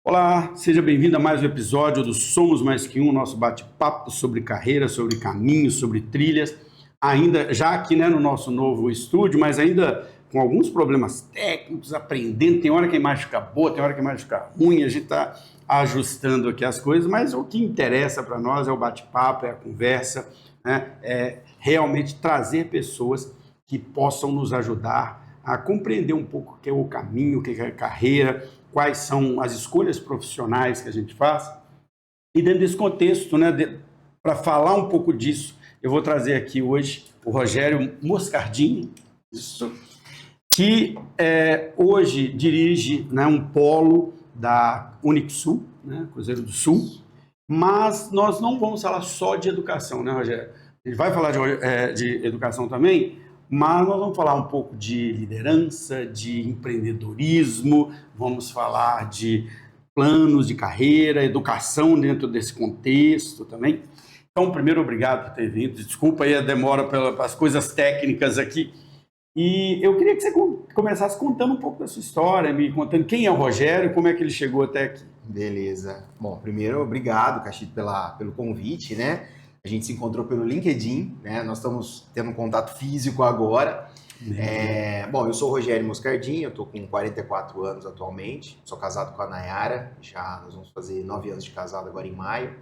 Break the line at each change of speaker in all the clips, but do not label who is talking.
Olá, seja bem-vindo a mais um episódio do Somos Mais Que Um, nosso bate-papo sobre carreira, sobre caminhos, sobre trilhas, ainda já aqui no nosso novo estúdio, mas ainda com alguns problemas técnicos, aprendendo, tem hora que a imagem fica boa, tem hora que a imagem fica ruim, a gente está ajustando aqui as coisas, mas o que interessa para nós é o bate-papo, é a conversa, né? É realmente trazer pessoas que possam nos ajudar a compreender um pouco o que é o caminho, o que é a carreira, quais são as escolhas profissionais que a gente faz. E dentro desse contexto, para falar um pouco disso, eu vou trazer aqui hoje o Rogério Moscardini, que hoje dirige um polo da Unixul, Cruzeiro do Sul, mas nós não vamos falar só de educação, né, Rogério? A gente vai falar de educação também, mas nós vamos falar um pouco de liderança, de empreendedorismo, vamos falar de planos de carreira, educação dentro desse contexto também. Então, primeiro, obrigado por ter vindo. Desculpa aí a demora pelas coisas técnicas aqui. E eu queria que você começasse contando um pouco da sua história, me contando quem é o Rogério e como é que ele chegou até aqui.
Beleza. Bom, primeiro, obrigado, Cachito, pelo convite, né? A gente se encontrou pelo LinkedIn, né? Nós estamos tendo um contato físico agora. Bom, eu sou o Rogério Moscardini, eu estou com 44 anos atualmente, sou casado com a Nayara, já nós vamos fazer 9 anos de casado agora em maio.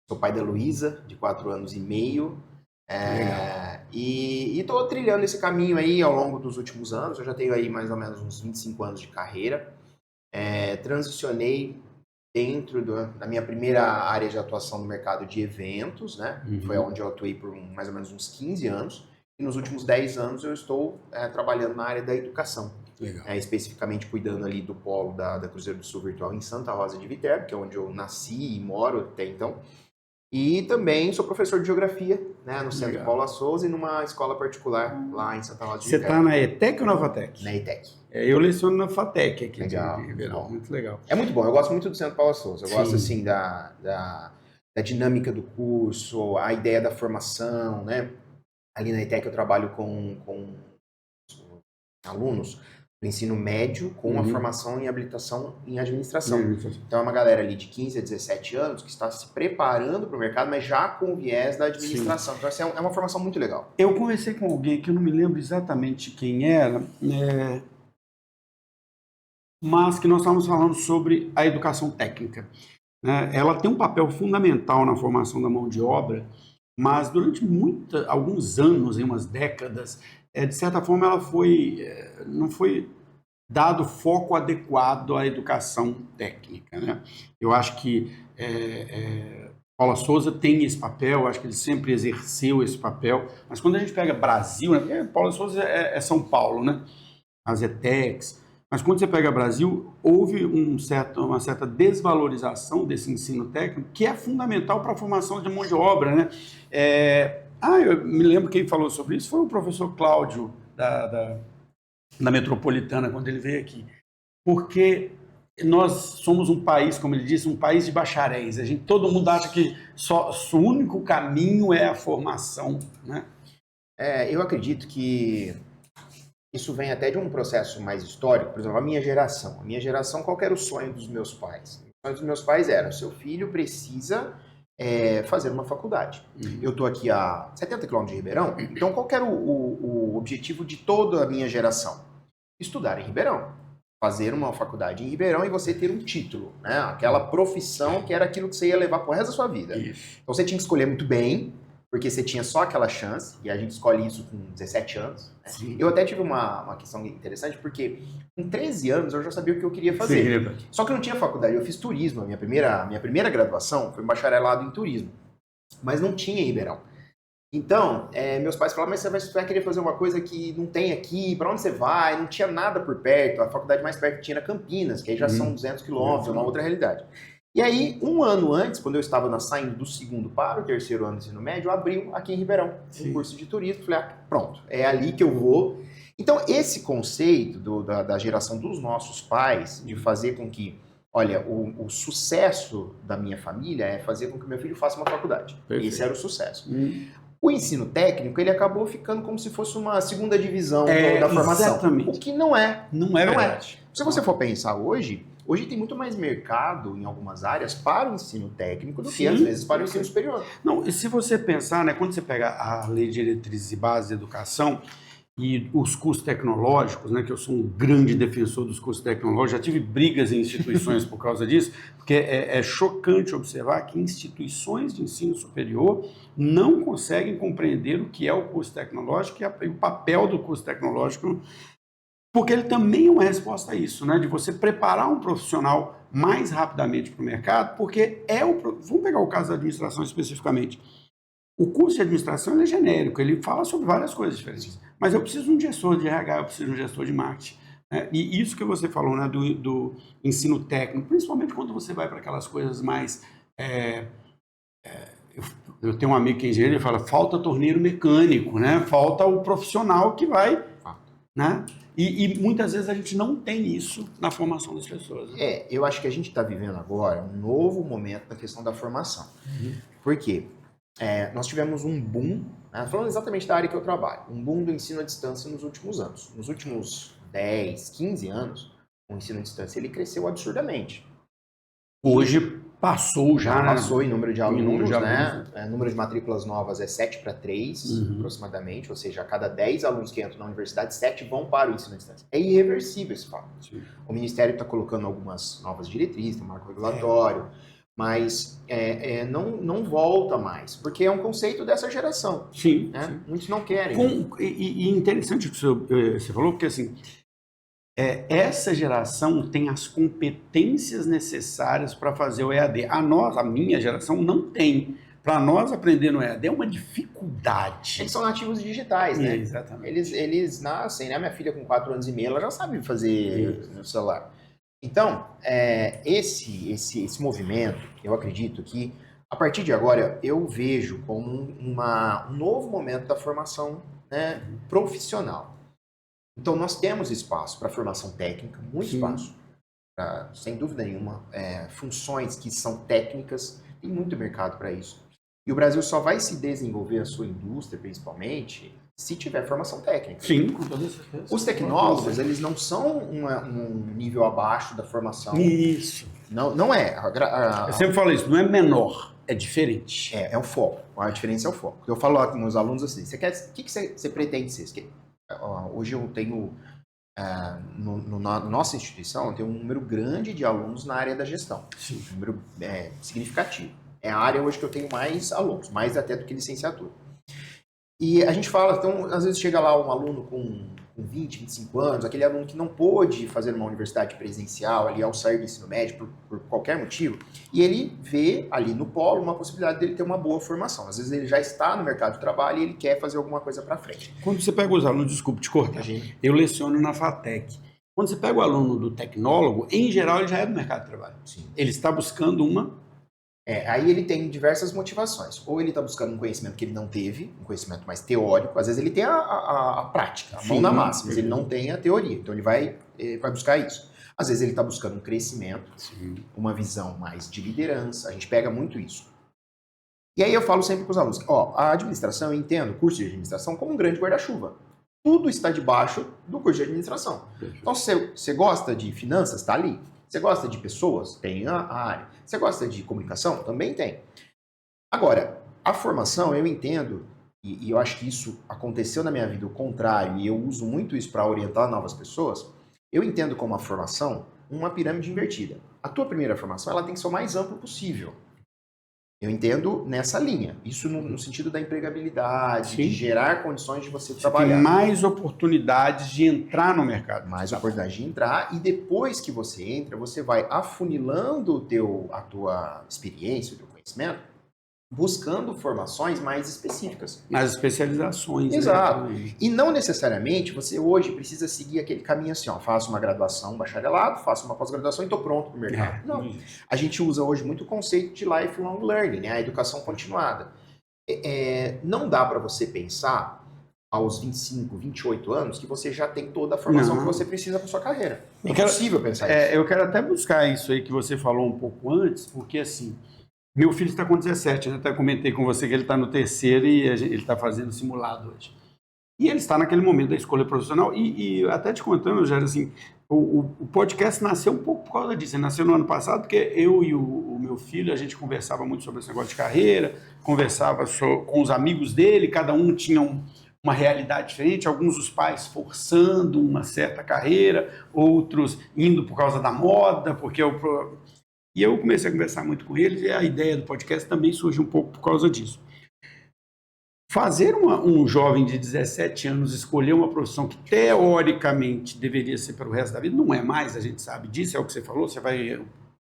Sou pai da Luísa, de 4 anos e meio. E estou trilhando esse caminho aí ao longo dos últimos anos. Eu já tenho aí mais ou menos uns 25 anos de carreira. Transicionei dentro da minha primeira área de atuação no mercado de eventos, né? Foi onde eu atuei por mais ou menos uns 15 anos. E nos últimos 10 anos eu estou trabalhando na área da educação. Especificamente cuidando ali do polo da Cruzeiro do Sul Virtual em Santa Rosa de Viterbo, que é onde eu nasci e moro até então. E também sou professor de geografia, né, no Centro Paula Souza e numa escola particular lá em Santa Rosa de Viterbo.
Você está na ETEC ou na FATEC?
Na ETEC.
Eu leciono na FATEC aqui
legal,
de Ribeirão, muito legal.
É muito bom, eu gosto muito do Centro Paula Souza, eu
Sim.
gosto assim da dinâmica do curso, a ideia da formação, né? Ali na ETEC eu trabalho com alunos do ensino médio com a formação em habilitação em administração. Então é uma galera ali de 15 a 17 anos que está se preparando para o mercado, mas já com o viés da administração. Sim. Então assim, é uma formação muito legal.
Eu conversei com alguém que eu não me lembro exatamente quem era, mas que nós estávamos falando sobre a educação técnica. Ela tem um papel fundamental na formação da mão de obra, mas durante alguns anos, umas décadas, de certa forma ela não foi dado foco adequado à educação técnica, né? Eu acho que Paula Souza tem esse papel, acho que ele sempre exerceu esse papel, mas quando a gente pega Brasil, Paula Souza é São Paulo, né? As ETECs, mas quando você pega Brasil, houve uma certa desvalorização desse ensino técnico, que é fundamental para a formação de mão de obra, né? Eu me lembro quem falou sobre isso foi o professor Cláudio, da Metropolitana, quando ele veio aqui. Porque nós somos um país, como ele disse, um país de bacharéis. Todo mundo acha que o único caminho é a formação, né?
Eu acredito que isso vem até de um processo mais histórico. Por exemplo, a minha geração, qual era o sonho dos meus pais? O sonho dos meus pais era: seu filho precisa fazer uma faculdade. Eu estou aqui a 70 quilômetros de Ribeirão, então qual que era o objetivo de toda a minha geração? Estudar em Ribeirão, fazer uma faculdade em Ribeirão e você ter um título, né? Aquela profissão que era aquilo que você ia levar pro resto da sua vida.
Isso.
Então você tinha que escolher muito bem, porque você tinha só aquela chance, e a gente escolhe isso com 17 anos. Né? Eu até tive uma questão interessante, porque com 13 anos eu já sabia o que eu queria fazer. Sim. Só que eu não tinha faculdade, eu fiz turismo. A minha primeira graduação foi um bacharelado em turismo, mas não tinha em Ribeirão. Então, meus pais falaram: mas você vai querer fazer uma coisa que não tem aqui, para onde você vai? Não tinha nada por perto, a faculdade mais perto tinha na Campinas, que aí já são 200 quilômetros, é uma outra realidade. E aí, um ano antes, quando eu estava saindo do segundo para o terceiro ano do ensino médio, abriu aqui em Ribeirão um curso de turismo. Falei: pronto, é ali que eu vou. Então, esse conceito da geração dos nossos pais, de fazer com que, olha, o sucesso da minha família é fazer com que meu filho faça uma faculdade. Perfeito. Esse era o sucesso. O ensino técnico, ele acabou ficando como se fosse uma segunda divisão da formação.
Exatamente.
O que não é.
Não é verdade.
Se você for pensar hoje, Hoje tem muito mais mercado em algumas áreas para o ensino técnico do que, às vezes, para o ensino superior.
Não, e se você pensar, né, quando você pega a Lei de Diretrizes e Bases de Educação e os cursos tecnológicos, né, que eu sou um grande defensor dos cursos tecnológicos, já tive brigas em instituições por causa disso, porque é chocante observar que instituições de ensino superior não conseguem compreender o que é o curso tecnológico e o papel do curso tecnológico, porque ele também é uma resposta a isso, né, de você preparar um profissional mais rapidamente para o mercado, porque vamos pegar o caso da administração especificamente. O curso de administração ele é genérico, ele fala sobre várias coisas diferentes. Mas eu preciso de um gestor de RH, eu preciso de um gestor de marketing. Né? E isso que você falou, né, do ensino técnico, principalmente quando você vai para aquelas coisas mais... eu tenho um amigo que é engenheiro, ele fala, falta torneiro mecânico, né? Falta o profissional que vai... Né? E muitas vezes a gente não tem isso na formação das pessoas. Né?
Eu acho que a gente está vivendo agora um novo momento na questão da formação. Por quê? Nós tivemos um boom, né, falando exatamente da área que eu trabalho, um boom do ensino à distância nos últimos anos. Nos últimos 10, 15 anos, o ensino à distância ele cresceu absurdamente.
Hoje passou já.
Passou em número de alunos, né? O número de matrículas novas é 7 para 3, aproximadamente, ou seja, a cada 10 alunos que entram na universidade, 7 vão para o ensino à distância. É irreversível esse fato. Sim. O Ministério está colocando algumas novas diretrizes, um marco regulatório, mas não volta mais, porque é um conceito dessa geração.
Sim.
Né? Sim. Muitos não querem.
E interessante o que você falou, porque assim, essa geração tem as competências necessárias para fazer o EAD. A minha geração não tem. Para nós aprender no EAD é uma dificuldade.
Eles são nativos digitais, né?
Exatamente.
Eles nascem, né? Minha filha com 4 anos e meio, ela já sabe fazer no celular. Então, esse movimento, eu acredito que, a partir de agora, eu vejo como um novo momento da formação, né, profissional. Então, nós temos espaço para formação técnica, muito espaço, sem dúvida nenhuma, funções que são técnicas, tem muito mercado para isso. E o Brasil só vai se desenvolver a sua indústria, principalmente, se tiver formação técnica.
Sim, com toda certeza.
Os tecnólogos, eles não são um nível abaixo da formação.
Isso.
Não é.
Eu sempre falo isso, não é menor, é diferente.
É o foco. A diferença é o foco. Eu falo com meus alunos assim, o que você pretende ser? Hoje eu tenho, na nossa instituição, eu tenho um número grande de alunos na área da gestão.
Sim.
Um número significativo. É a área hoje que eu tenho mais alunos, mais até do que licenciatura. E a gente fala, então, às vezes chega lá um aluno com 20, 25 anos, aquele aluno que não pôde fazer uma universidade presencial ali ao sair do ensino médio por qualquer motivo, e ele vê ali no polo uma possibilidade dele ter uma boa formação. Às vezes ele já está no mercado de trabalho e ele quer fazer alguma coisa para frente.
Quando você pega os alunos, desculpe te cortar, eu leciono na FATEC. Quando você pega o aluno do tecnólogo, em geral ele já é do mercado de trabalho.
Sim.
Ele está buscando uma...
Aí ele tem diversas motivações. Ou ele está buscando um conhecimento que ele não teve, um conhecimento mais teórico. Às vezes ele tem a prática, a mão na massa, mas ele não tem a teoria. Então ele vai buscar isso. Às vezes ele está buscando um crescimento, uma visão mais de liderança. A gente pega muito isso. E aí eu falo sempre para os alunos, a administração, eu entendo o curso de administração como um grande guarda-chuva. Tudo está debaixo do curso de administração. Então, se você gosta de finanças, está ali. Você gosta de pessoas? Tem a área. Você gosta de comunicação? Também tem. Agora, a formação, eu entendo, e eu acho que isso aconteceu na minha vida o contrário, e eu uso muito isso para orientar novas pessoas, eu entendo como a formação uma pirâmide invertida. A tua primeira formação ela tem que ser o mais amplo possível. Eu entendo nessa linha. Isso no sentido da empregabilidade, de gerar condições de você trabalhar.
Tem mais oportunidades de entrar no mercado.
Mais oportunidades de entrar e depois que você entra, você vai afunilando a tua experiência, o teu conhecimento, buscando formações mais específicas.
Nas especializações.
Exato. Né? E não necessariamente você hoje precisa seguir aquele caminho assim, faço uma graduação, um bacharelado, faço uma pós-graduação e estou pronto para o mercado. Não. A gente usa hoje muito o conceito de lifelong learning, né? A educação continuada. Não dá para você pensar aos 25, 28 anos que você já tem toda a formação que você precisa para sua carreira. É impossível pensar isso.
Eu quero até buscar isso aí que você falou um pouco antes, porque assim... Meu filho está com 17, né? Até comentei com você que ele está no terceiro e ele está fazendo simulado hoje. E ele está naquele momento da escolha profissional. E até te contando, Jair, assim, o podcast nasceu um pouco por causa disso. Ele nasceu no ano passado, porque eu e o meu filho, a gente conversava muito sobre esse negócio de carreira, conversava com os amigos dele, cada um tinha uma realidade diferente, alguns dos pais forçando uma certa carreira, outros indo por causa da moda, E eu comecei a conversar muito com eles e a ideia do podcast também surgiu um pouco por causa disso. Fazer um jovem de 17 anos escolher uma profissão que teoricamente deveria ser para o resto da vida, não é mais, a gente sabe disso, é o que você falou, você vai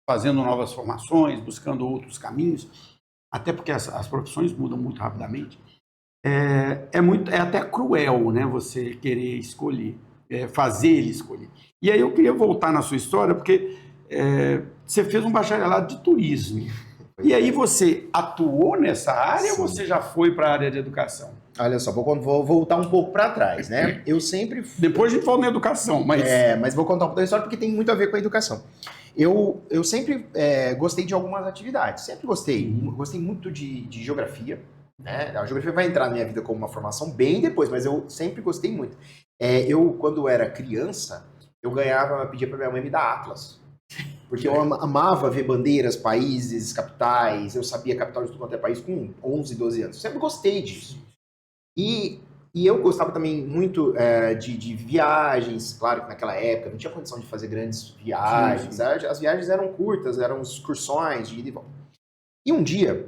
fazendo novas formações, buscando outros caminhos, até porque as profissões mudam muito rapidamente. É até cruel, né, você querer escolher, fazer ele escolher. E aí eu queria voltar na sua história, porque você fez um bacharelado de turismo. E aí você atuou nessa área ou você já foi para a área de educação?
Olha só, vou voltar um pouco para trás, né? Eu sempre...
Depois a gente fala na educação, mas...
mas vou contar um pouco da história porque tem muito a ver com a educação. Eu sempre gostei de algumas atividades, sempre gostei. Gostei muito de geografia, né? A geografia vai entrar na minha vida como uma formação bem depois, mas eu sempre gostei muito. Quando era criança, pedia para minha mãe me dar atlas. Porque eu amava ver bandeiras, países, capitais, eu sabia a capital de tudo quanto é país com 11, 12 anos. Eu sempre gostei disso. E eu gostava também muito de viagens, claro que naquela época não tinha condição de fazer grandes viagens, as viagens eram curtas, eram excursões de ida e volta. E um dia,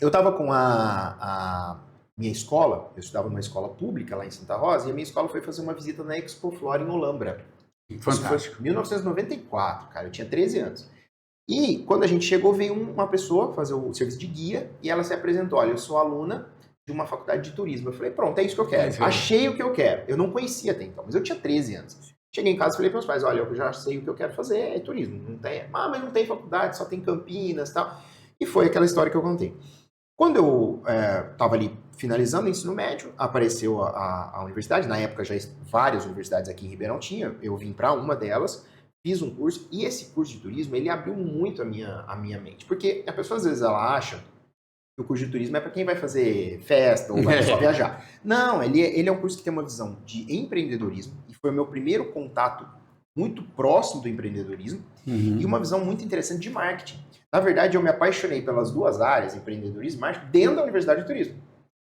eu estava com a minha escola, eu estudava numa escola pública lá em Santa Rosa, e a minha escola foi fazer uma visita na Expo Flora em Olambra. Fantástico. 1994, cara, eu tinha 13 anos. E quando a gente chegou, veio uma pessoa fazer o serviço de guia e ela se apresentou: olha, eu sou aluna de uma faculdade de turismo. Eu falei, pronto, é isso que eu quero. Achei o que eu quero. Eu não conhecia até então, mas eu tinha 13 anos. Cheguei em casa e falei para meus pais, olha, eu já sei o que eu quero fazer, é turismo. Não tem, mas não tem faculdade, só tem Campinas e tal. E foi aquela história que eu contei. Quando eu estava ali finalizando o ensino médio, apareceu a universidade, na época já várias universidades aqui em Ribeirão tinha, eu vim para uma delas, fiz um curso, e esse curso de turismo, ele abriu muito a minha mente, porque a pessoa às vezes ela acha que o curso de turismo é para quem vai fazer festa ou vai só viajar. Não, ele é um curso que tem uma visão de empreendedorismo, e foi o meu primeiro contato muito próximo do empreendedorismo, e uma visão muito interessante de marketing. Na verdade, eu me apaixonei pelas duas áreas, empreendedorismo e marketing, dentro da Universidade de Turismo.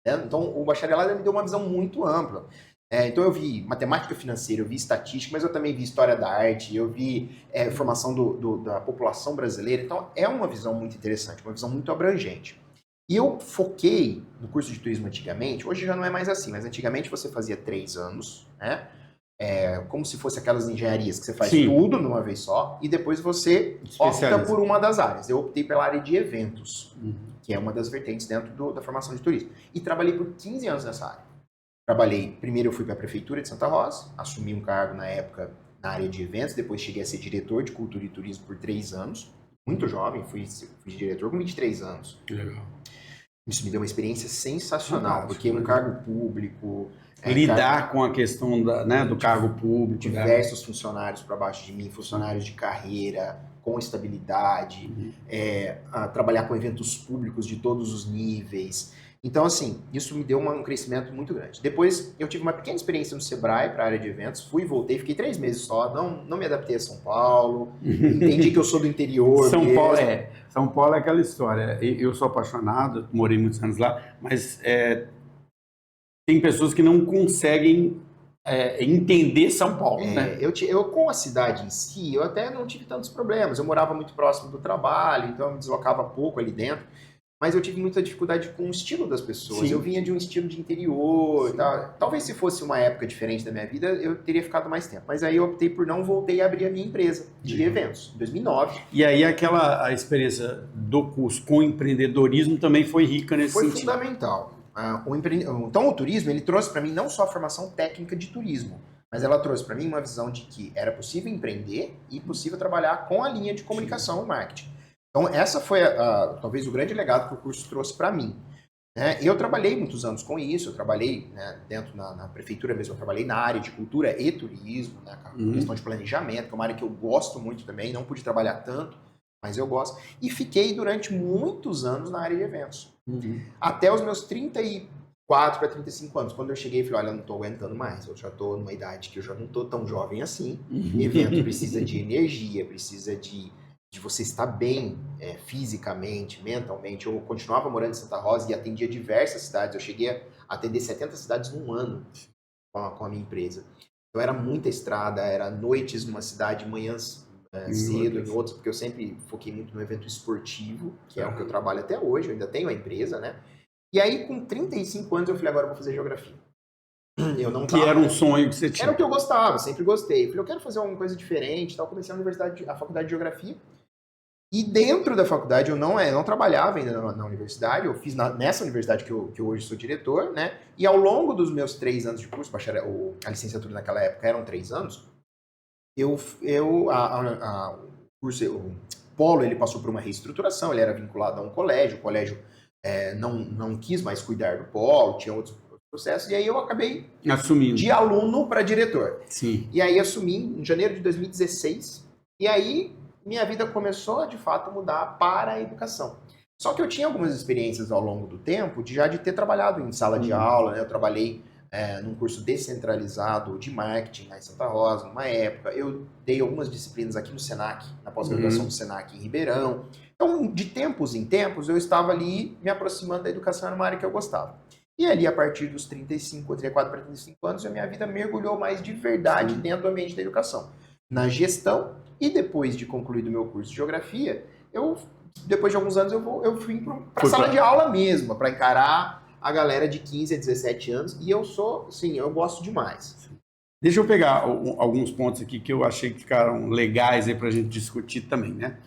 Então, o bacharelado me deu uma visão muito ampla. Então, eu vi matemática financeira, eu vi estatística, mas eu também vi história da arte, eu vi formação da população brasileira. Então, é uma visão muito interessante, uma visão muito abrangente. E eu foquei no curso de turismo antigamente, hoje já não é mais assim, mas antigamente você fazia 3 anos, né? Como se fosse aquelas engenharias que você faz tudo numa vez só, e depois você opta por uma das áreas. Eu optei pela área de eventos, que é uma das vertentes dentro da formação de turismo. E trabalhei por 15 anos nessa área. Primeiro eu fui para a Prefeitura de Santa Rosa, assumi um cargo na época na área de eventos, depois cheguei a ser diretor de cultura e turismo por 3 anos. Muito jovem, fui diretor com 23 anos. Que legal. Isso me deu uma experiência sensacional, porque um cargo público...
lidar com a questão do cargo público.
Diversos funcionários para baixo de mim, funcionários de carreira, com estabilidade, trabalhar com eventos públicos de todos os níveis. Então, assim, isso me deu um crescimento muito grande. Depois, eu tive uma pequena experiência no Sebrae para a área de eventos, fui e voltei, fiquei 3 meses só, não me adaptei a São Paulo, entendi que eu sou do interior.
São Paulo é aquela história, eu sou apaixonado, morei muitos anos lá, mas tem pessoas que não conseguem entender São Paulo, né?
Eu, com a cidade em si, eu até não tive tantos problemas, eu morava muito próximo do trabalho, então eu me deslocava pouco ali dentro, mas eu tive muita dificuldade com o estilo das pessoas. Sim. Eu vinha de um estilo de interior e tal. Talvez se fosse uma época diferente da minha vida, eu teria ficado mais tempo. Mas aí eu optei por não, voltei a abrir a minha empresa de eventos, em 2009.
E aí a experiência do curso com empreendedorismo também foi rica nesse sentido.
Foi fundamental. Então o turismo, ele trouxe para mim não só a formação técnica de turismo, mas ela trouxe para mim uma visão de que era possível empreender e possível trabalhar com a linha de comunicação e marketing. Então, essa foi talvez o grande legado que o curso trouxe para mim. Né? Eu trabalhei muitos anos com isso, eu trabalhei dentro na prefeitura mesmo, eu trabalhei na área de cultura e turismo, né? Questão de planejamento, que é uma área que eu gosto muito também, não pude trabalhar tanto, mas eu gosto. E fiquei durante muitos anos na área de eventos. Até os meus 35 34 para 35 anos. Quando eu cheguei, eu falei, olha, eu não estou aguentando mais. Eu já estou numa idade que eu já não estou tão jovem assim. Evento precisa de energia, precisa de você estar bem fisicamente, mentalmente. Eu continuava morando em Santa Rosa e atendia diversas cidades. Eu cheguei a atender 70 cidades num ano com a minha empresa. Então era muita estrada, era noites numa cidade, manhãs cedo em outras, porque eu sempre foquei muito no evento esportivo, que é o que eu trabalho até hoje, eu ainda tenho a empresa, né? E aí, com 35 anos, eu falei, agora eu vou fazer geografia. Eu não
que era um sonho que você tinha.
Era o que eu gostava, sempre gostei. Eu falei, eu quero fazer alguma coisa diferente, tal. Comecei a faculdade de geografia. E dentro da faculdade, eu não trabalhava ainda na universidade, eu fiz nessa universidade que eu hoje sou diretor, né? E ao longo dos meus 3 anos de curso, a licenciatura naquela época eram 3 anos, o polo ele passou por uma reestruturação, ele era vinculado a um colégio, o colégio não quis mais cuidar do polo, tinha outros processos, e aí eu acabei
assumindo
de aluno para diretor.
Sim.
E aí assumi em janeiro de 2016, e aí minha vida começou, de fato, a mudar para a educação. Só que eu tinha algumas experiências ao longo do tempo de ter trabalhado em sala de aula, né? Eu trabalhei num curso descentralizado de marketing lá em Santa Rosa, numa época. Eu dei algumas disciplinas aqui no Senac, na pós-graduação do Senac em Ribeirão. Então, de tempos em tempos, eu estava ali me aproximando da educação, era uma área que eu gostava. E ali, a partir dos 34 para 35 anos, a minha vida mergulhou mais de verdade dentro do ambiente da educação. Na gestão, e depois de concluído o meu curso de geografia, depois de alguns anos, eu fui para a sala de aula mesmo, para encarar a galera de 15 a 17 anos, e eu gosto demais.
Deixa eu pegar alguns pontos aqui que eu achei que ficaram legais para a gente discutir também, né?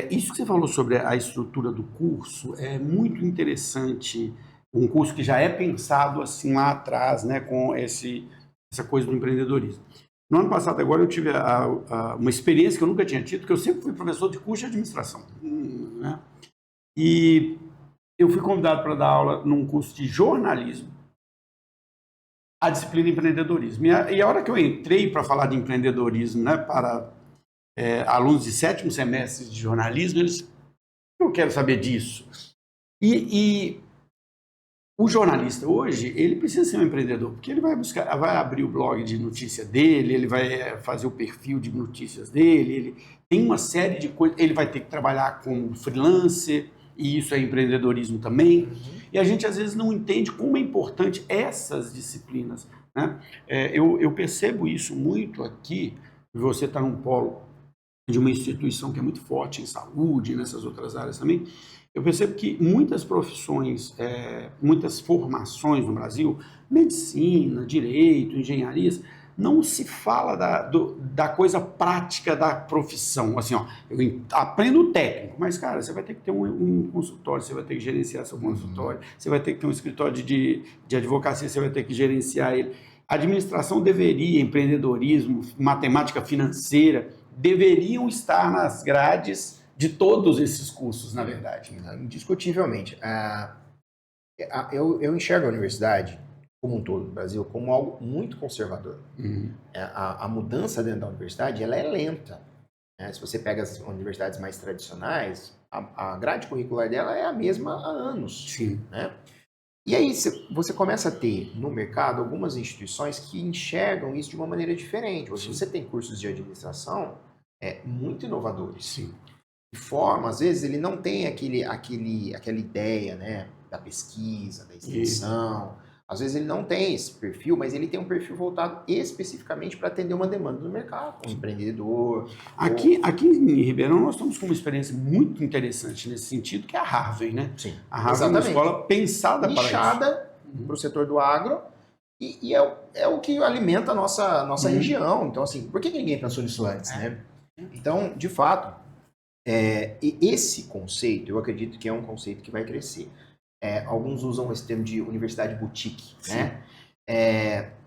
Isso que você falou sobre a estrutura do curso é muito interessante, um curso que já é pensado assim lá atrás, né, com essa coisa do empreendedorismo. No ano passado, agora, eu tive uma experiência que eu nunca tinha tido, que eu sempre fui professor de curso de administração, né? E eu fui convidado para dar aula num curso de jornalismo, a disciplina empreendedorismo. E a hora que eu entrei para falar de empreendedorismo, né, para alunos de 7º semestre de jornalismo, eu quero saber disso. E o jornalista hoje, ele precisa ser um empreendedor, porque ele vai abrir o blog de notícia dele, ele vai fazer o perfil de notícias dele, ele tem uma série de coisas, ele vai ter que trabalhar como freelancer, e isso é empreendedorismo também. E a gente às vezes não entende como é importante essas disciplinas, né? Eu percebo isso muito aqui, você está num polo de uma instituição que é muito forte em saúde, nessas outras áreas também. Eu percebo que muitas profissões, muitas formações no Brasil, medicina, direito, engenharias, não se fala da coisa prática da profissão. Assim, ó, eu aprendo o técnico, mas, cara, você vai ter que ter um consultório, você vai ter que gerenciar seu consultório, você vai ter que ter um escritório de advocacia, você vai ter que gerenciar ele. A administração deveria, empreendedorismo, matemática financeira, deveriam estar nas grades de todos esses cursos, na verdade.
Indiscutivelmente. Eu enxergo a universidade, como um todo, no Brasil, como algo muito conservador. A mudança dentro da universidade, ela é lenta. Se você pega as universidades mais tradicionais, a grade curricular dela é a mesma há anos.
Sim.
Né? E aí você começa a ter no mercado algumas instituições que enxergam isso de uma maneira diferente. Você tem cursos de administração muito inovadores.
Sim.
De forma, às vezes, ele não tem aquela ideia, né, da pesquisa, da extensão. Às vezes ele não tem esse perfil, mas ele tem um perfil voltado especificamente para atender uma demanda do mercado, um empreendedor.
Aqui em Ribeirão nós estamos com uma experiência muito interessante nesse sentido, que é a Harvey, né?
Sim,
a Harvey é uma escola pensada
nichada para o setor do agro e é o que alimenta a nossa região. Então, assim, por que ninguém pensou nisso antes, né? Então, de fato, esse conceito, eu acredito que é um conceito que vai crescer. Alguns usam esse termo de universidade boutique, né?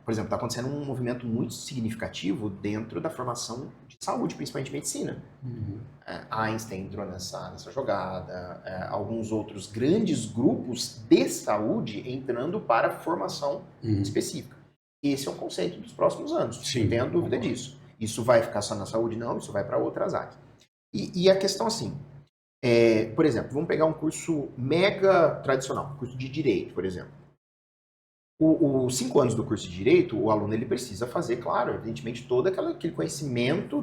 Por exemplo, está acontecendo um movimento muito significativo dentro da formação de saúde, principalmente medicina. Einstein entrou nessa jogada, alguns outros grandes grupos de saúde entrando para formação específica. Esse é um conceito dos próximos anos, não tenho dúvida disso. Isso vai ficar só na saúde? Não, isso vai para outras áreas. E a questão assim, por exemplo, vamos pegar um curso mega tradicional, curso de direito, por exemplo. Os 5 anos do curso de Direito, o aluno ele precisa fazer, claro, evidentemente, todo aquele conhecimento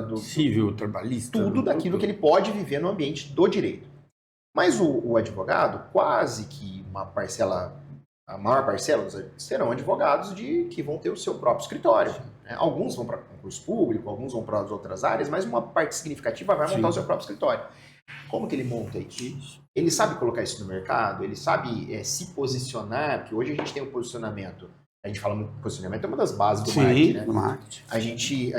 do
civil, trabalhista,
tudo daquilo que ele pode viver no ambiente do direito. Mas o advogado, quase que uma parcela, a maior parcela serão advogados que vão ter o seu próprio escritório. Né? Alguns vão para concurso público, alguns vão para as outras áreas, mas uma parte significativa vai montar o seu próprio escritório. Como que ele monta isso? Ele sabe colocar isso no mercado, ele sabe se posicionar, porque hoje a gente tem um posicionamento, a gente fala muito que posicionamento é uma das bases do marketing, né?
Marketing.
A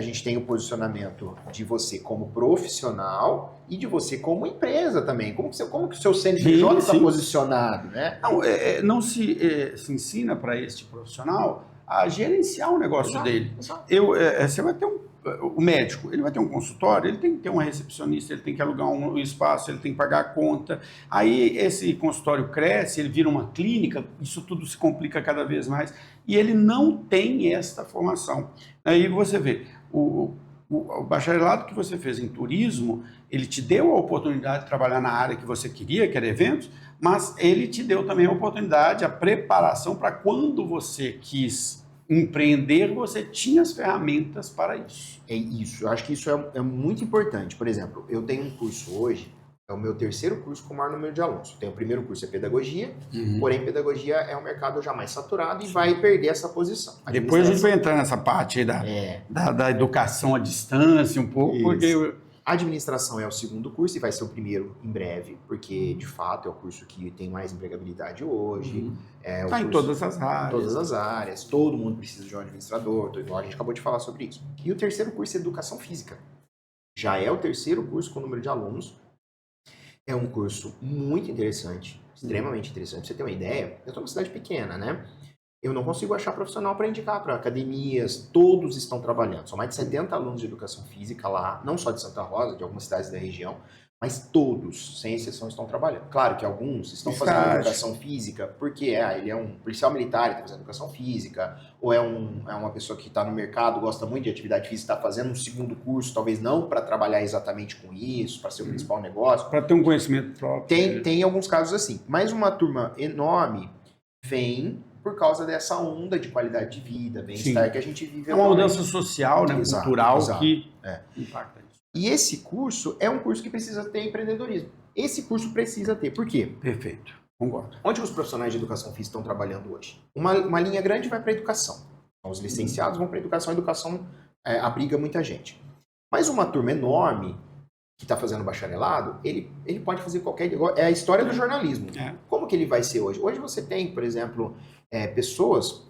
gente tem o posicionamento de você como profissional e de você como empresa também. Como que o seu CNPJ está posicionado, né?
Não se ensina para este profissional a gerenciar o negócio dele.
Exato.
Você vai ter o médico, ele vai ter um consultório, ele tem que ter uma recepcionista, ele tem que alugar um espaço, ele tem que pagar a conta. Aí esse consultório cresce, ele vira uma clínica, isso tudo se complica cada vez mais e ele não tem esta formação. Aí você vê, o bacharelado que você fez em turismo, ele te deu a oportunidade de trabalhar na área que você queria, que era eventos, mas ele te deu também a oportunidade, a preparação para quando você quis empreender, você tinha as ferramentas para isso.
É isso, eu acho que isso é muito importante. Por exemplo, eu tenho um curso hoje, é o meu 3º curso com o maior número de alunos. O primeiro curso é pedagogia, porém pedagogia é um mercado já mais saturado e vai perder essa posição.
Depois a gente vai entrar nessa parte aí da educação à distância um pouco, isso. Porque...
A administração é o 2º curso e vai ser o primeiro em breve, porque, de fato, é o curso que tem mais empregabilidade hoje.
Está em todas as áreas.
Todas as áreas. Todo mundo precisa de um administrador. A gente acabou de falar sobre isso. E o 3º curso é Educação Física. Já é o 3º curso com o número de alunos. É um curso muito interessante, extremamente interessante. Pra você ter uma ideia, eu estou numa cidade pequena, né? Eu não consigo achar profissional para indicar para academias, todos estão trabalhando. São mais de 70 alunos de educação física lá, não só de Santa Rosa, de algumas cidades da região, mas todos, sem exceção, estão trabalhando. Claro que alguns estão fazendo educação física porque ele é um policial militar e está fazendo educação física, ou é uma pessoa que está no mercado, gosta muito de atividade física, está fazendo um 2º curso, talvez não para trabalhar exatamente com isso, para ser o principal negócio.
Para ter um conhecimento próprio.
Tem alguns casos assim, mas uma turma enorme vem por causa dessa onda de qualidade de vida, bem-estar que a gente vive.
É uma mudança social, né, cultural, que impacta isso.
E esse curso é um curso que precisa ter empreendedorismo. Esse curso precisa ter. Por quê?
Perfeito, concordo.
Onde os profissionais de educação física estão trabalhando hoje? Uma linha grande vai para a educação. Os licenciados vão para a educação abriga muita gente. Mas uma turma enorme que está fazendo bacharelado, ele pode fazer qualquer... É a história do jornalismo. Como que ele vai ser hoje? Hoje você tem, por exemplo... pessoas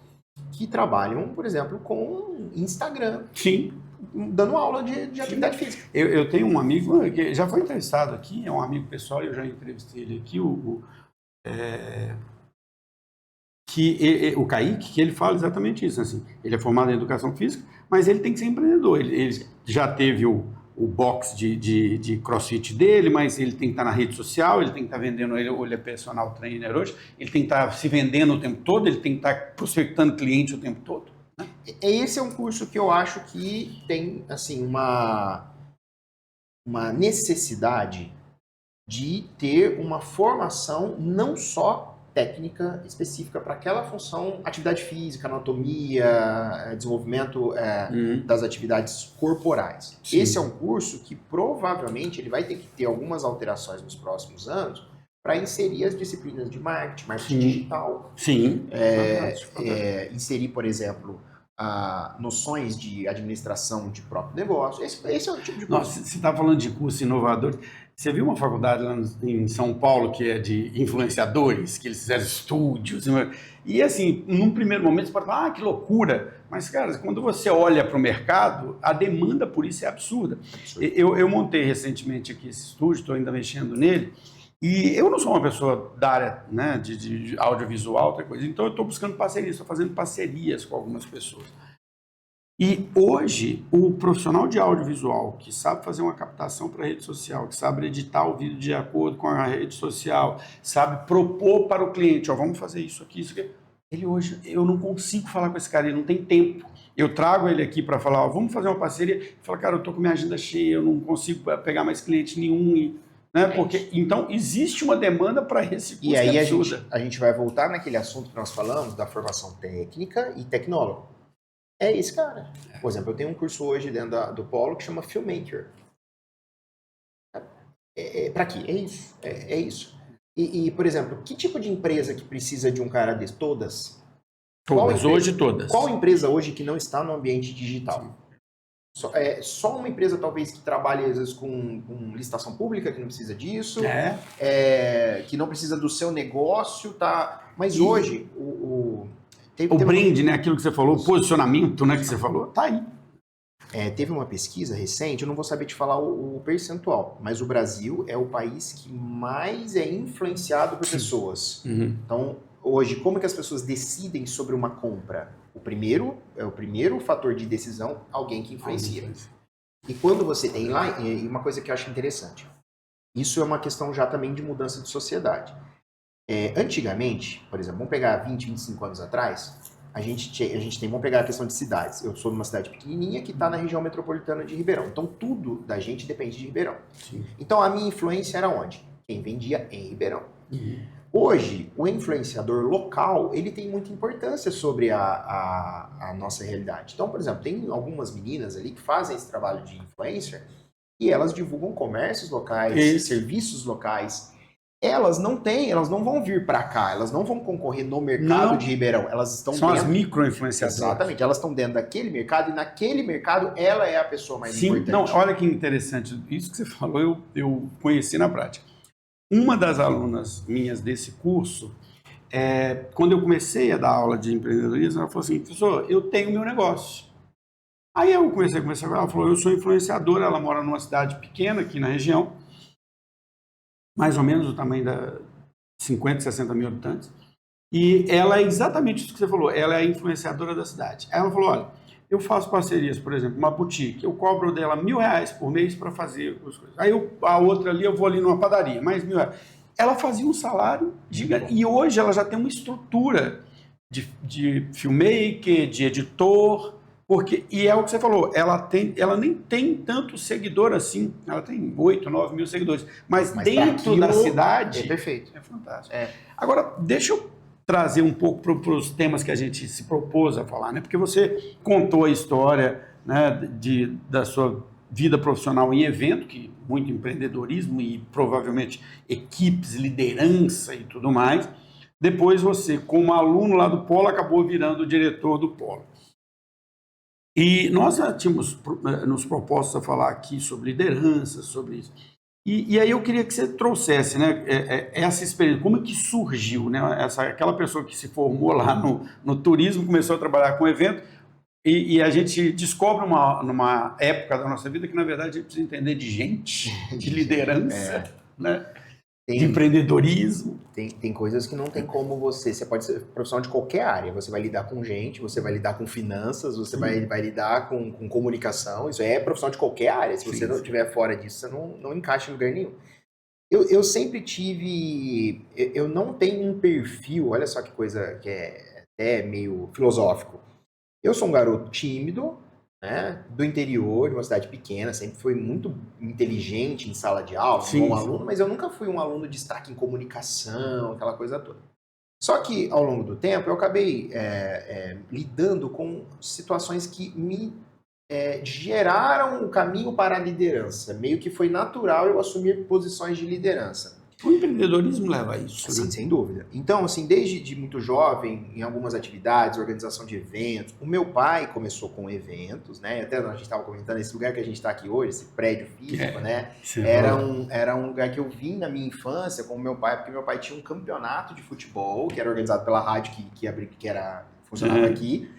que trabalham, por exemplo, com Instagram.
Sim.
Dando aula de atividade física.
Eu tenho um amigo que já foi entrevistado aqui, é um amigo pessoal, eu já entrevistei ele aqui, o Kaique, que ele fala exatamente isso. Assim, ele é formado em educação física, mas ele tem que ser empreendedor. Ele já teve o box de crossfit dele, mas ele tem que estar na rede social, ele tem que estar vendendo, ele é personal trainer hoje, ele tem que estar se vendendo o tempo todo, ele tem que estar prospectando cliente o tempo todo. Né?
Esse é um curso que eu acho que tem assim, uma necessidade de ter uma formação não só técnica específica para aquela função, atividade física, anatomia, desenvolvimento das atividades corporais. Sim. Esse é um curso que provavelmente ele vai ter que ter algumas alterações nos próximos anos para inserir as disciplinas de marketing digital.
Sim.
Inserir, por exemplo, noções de administração de próprio negócio. Esse é o tipo de curso.
Nossa, você está falando de curso inovador. Você viu uma faculdade lá em São Paulo que é de influenciadores, que eles fizeram estúdios, e assim, num primeiro momento você pode falar, que loucura, mas cara, quando você olha para o mercado, a demanda por isso é absurda. Eu montei recentemente aqui esse estúdio, estou ainda mexendo nele, e eu não sou uma pessoa da área, né, de audiovisual, outra coisa, então eu estou buscando parcerias, estou fazendo parcerias com algumas pessoas. E hoje, o profissional de audiovisual que sabe fazer uma captação para a rede social, que sabe editar o vídeo de acordo com a rede social, sabe propor para o cliente, vamos fazer isso aqui, ele hoje, eu não consigo falar com esse cara, ele não tem tempo. Eu trago ele aqui para falar, vamos fazer uma parceria, ele fala, cara, eu estou com minha agenda cheia, eu não consigo pegar mais cliente nenhum, né? Porque, então, existe uma demanda para esse custo.
E aí a gente vai voltar naquele assunto que nós falamos da formação técnica e tecnólogo. É esse cara. Por exemplo, eu tenho um curso hoje dentro do Polo que chama Filmmaker. Para quê? É isso. É isso. E, por exemplo, que tipo de empresa que precisa de um cara desse? Todas.
Hoje todas.
Qual empresa hoje que não está no ambiente digital? Só uma empresa talvez que trabalhe às vezes com licitação pública, que não precisa disso, que não precisa do seu negócio, tá? Mas hoje o
brand, né? Aquilo que você falou, o posicionamento, né? Que você falou, tá aí.
Teve uma pesquisa recente, eu não vou saber te falar o percentual, mas o Brasil é o país que mais é influenciado por pessoas.
Uhum.
Então, hoje, como que as pessoas decidem sobre uma compra? O primeiro fator de decisão, alguém que influencia. E quando você tem lá, e uma coisa que eu acho interessante, isso é uma questão já também de mudança de sociedade. Antigamente, por exemplo, vamos pegar 20, 25 anos atrás, a gente tem, vamos pegar a questão de cidades. Eu sou numa cidade pequenininha que está na região metropolitana de Ribeirão. Então, tudo da gente depende de Ribeirão.
Sim.
Então, a minha influência era onde? Quem vendia em Ribeirão.
Uhum.
Hoje, o influenciador local, ele tem muita importância sobre a nossa realidade. Então, por exemplo, tem algumas meninas ali que fazem esse trabalho de influencer e elas divulgam comércios locais, serviços locais. Elas não vão vir para cá, elas não vão concorrer no mercado de Ribeirão. Elas estão
São as micro-influenciadoras.
Exatamente, elas estão dentro daquele mercado e naquele mercado ela é a pessoa mais importante.
Não, olha que interessante, isso que você falou eu conheci na prática. Uma das alunas minhas desse curso, quando eu comecei a dar aula de empreendedorismo, ela falou assim, professor, eu tenho meu negócio. Aí eu comecei a conversar com ela, ela falou, eu sou influenciadora, ela mora numa cidade pequena aqui na região, mais ou menos o tamanho da 50, 60 mil habitantes, e ela é exatamente isso que você falou, ela é a influenciadora da cidade. Aí ela falou, olha, eu faço parcerias, por exemplo, uma boutique, eu cobro dela R$1.000 por mês para fazer as coisas. Aí a outra ali, eu vou ali numa padaria, mais R$1.000. Ela fazia um salário gigante, e hoje ela já tem uma estrutura de filmmaker, de editor, e é o que você falou, ela nem tem tanto seguidor assim, ela tem 8, 9 mil seguidores, mas dentro da cidade...
É perfeito.
É fantástico. Agora, deixa eu trazer um pouco para os temas que a gente se propôs a falar, né? Porque você contou a história, né, da sua vida profissional em evento, que muito empreendedorismo e provavelmente equipes, liderança e tudo mais. Depois você, como aluno lá do Polo, acabou virando o diretor do Polo. E nós já tínhamos nos propostos a falar aqui sobre liderança, sobre isso. E aí eu queria que você trouxesse, né, essa experiência, como é que surgiu, né, aquela pessoa que se formou lá no turismo, começou a trabalhar com evento, e a gente descobre numa época da nossa vida que, na verdade, a gente precisa entender de gente, de liderança, né, de empreendedorismo.
Tem coisas que não tem como você pode ser profissional de qualquer área, você vai lidar com gente, você vai lidar com finanças, você vai lidar com comunicação, isso é profissional de qualquer área, se você não estiver fora disso, você não encaixa em lugar nenhum. Eu sempre tive, eu não tenho um perfil, olha só que coisa que é até meio filosófico, eu sou um garoto tímido, né, do interior, de uma cidade pequena, sempre fui muito inteligente em sala de aula, um bom aluno, mas eu nunca fui um aluno de destaque em comunicação, aquela coisa toda. Só que, ao longo do tempo, eu acabei lidando com situações que me geraram o caminho para a liderança. Meio que foi natural eu assumir posições de liderança.
O empreendedorismo leva a isso,
Sim,
né?
sem dúvida. Então, assim, desde muito jovem, em algumas atividades, organização de eventos, o meu pai começou com eventos, né? Até a gente estava comentando, esse lugar que a gente está aqui hoje, esse prédio físico, né? Era um lugar que eu vim na minha infância com o meu pai, porque meu pai tinha um campeonato de futebol, que era organizado pela rádio que funcionava aqui.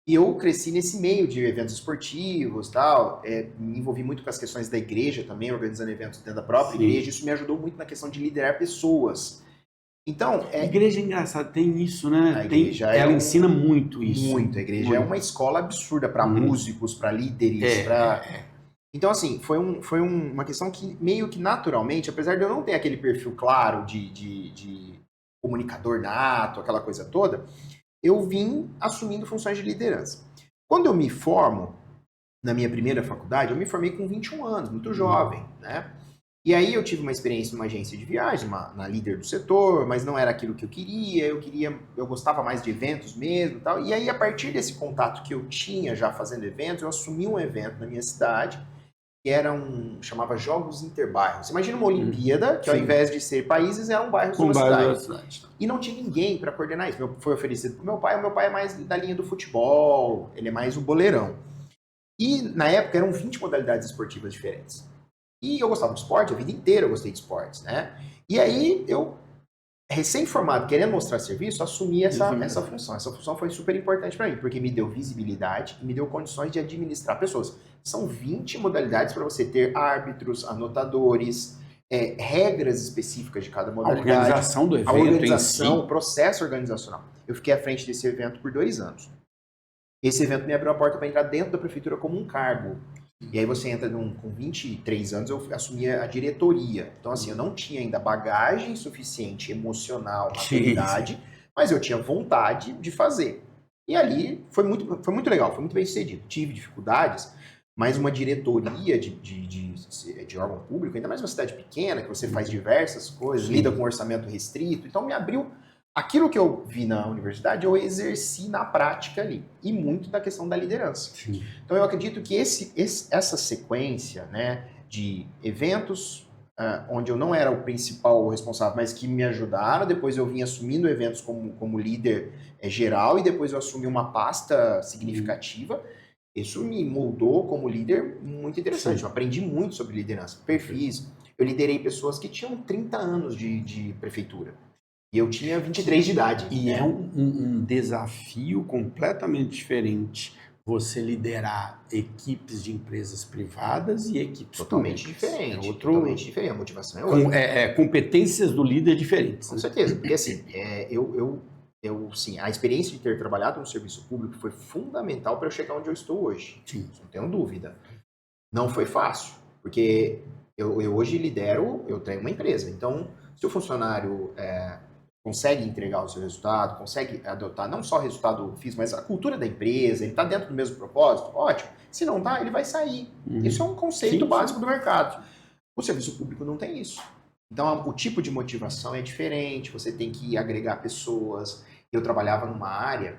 E eu cresci nesse meio de eventos esportivos, tal, me envolvi muito com as questões da igreja também, organizando eventos dentro da própria igreja. Isso me ajudou muito na questão de liderar pessoas. Então,
a igreja é engraçada, tem isso, né?
A igreja
ela ensina muito isso.
Muito, a igreja é uma escola absurda para músicos, para líderes, Então, assim, foi uma questão que meio que naturalmente, apesar de eu não ter aquele perfil claro de comunicador nato, aquela coisa toda, eu vim assumindo funções de liderança. Quando eu me formo, na minha primeira faculdade, eu me formei com 21 anos, muito jovem, né? E aí eu tive uma experiência numa agência de viagem, na líder do setor, mas não era aquilo que eu queria, eu gostava mais de eventos mesmo e tal. E aí, a partir desse contato que eu tinha já fazendo eventos, eu assumi um evento na minha cidade, que chamava Jogos Interbairros. Você imagina uma Olimpíada, que ao invés de ser países, eram bairros de uma cidade. E não tinha ninguém para coordenar isso. Foi oferecido para o meu pai é mais da linha do futebol, ele é mais o boleirão. E na época eram 20 modalidades esportivas diferentes. E eu gostava de esporte, a vida inteira eu gostei de esportes, né? E aí eu, recém-formado, querendo mostrar serviço, assumi essa função. Essa função foi super importante para mim, porque me deu visibilidade e me deu condições de administrar pessoas. São 20 modalidades para você ter árbitros, anotadores, regras específicas de cada modalidade.
A organização do evento,
a organização, o processo organizacional. Eu fiquei à frente desse evento por 2 anos. Esse evento me abriu a porta para entrar dentro da prefeitura como um cargo. E aí você entra com 23 anos, eu assumi a diretoria. Então, assim, eu não tinha ainda bagagem suficiente, emocional, maturidade, mas eu tinha vontade de fazer. E ali foi muito legal, foi muito bem sucedido. Tive dificuldades, mas uma diretoria de órgão público, ainda mais uma cidade pequena, que você faz diversas coisas, lida com orçamento restrito, então me abriu. Aquilo que eu vi na universidade, eu exerci na prática ali. E muito da questão da liderança. Sim. Então, eu acredito que essa sequência, né, de eventos onde eu não era o principal responsável, mas que me ajudaram, depois eu vim assumindo eventos como líder geral e depois eu assumi uma pasta significativa. Isso me moldou como líder muito interessante. Sim. Eu aprendi muito sobre liderança, perfis. Eu liderei pessoas que tinham 30 anos de prefeitura. E eu tinha 23 de idade.
E é um desafio completamente diferente você liderar equipes de empresas privadas e equipes
totalmente diferente. Totalmente diferente. A motivação é outra.
Competências do líder diferentes.
Com certeza. Porque assim, sim, a experiência de ter trabalhado no serviço público foi fundamental para eu chegar onde eu estou hoje. Sim. Não tenho dúvida. Não foi fácil. Porque eu hoje eu tenho uma empresa. Então, se o funcionário consegue entregar o seu resultado, consegue adotar não só o resultado físico, mas a cultura da empresa, ele está dentro do mesmo propósito, ótimo. Se não está, ele vai sair. Isso é um conceito básico do mercado. O serviço público não tem isso. Então, o tipo de motivação é diferente, você tem que agregar pessoas. Eu trabalhava numa área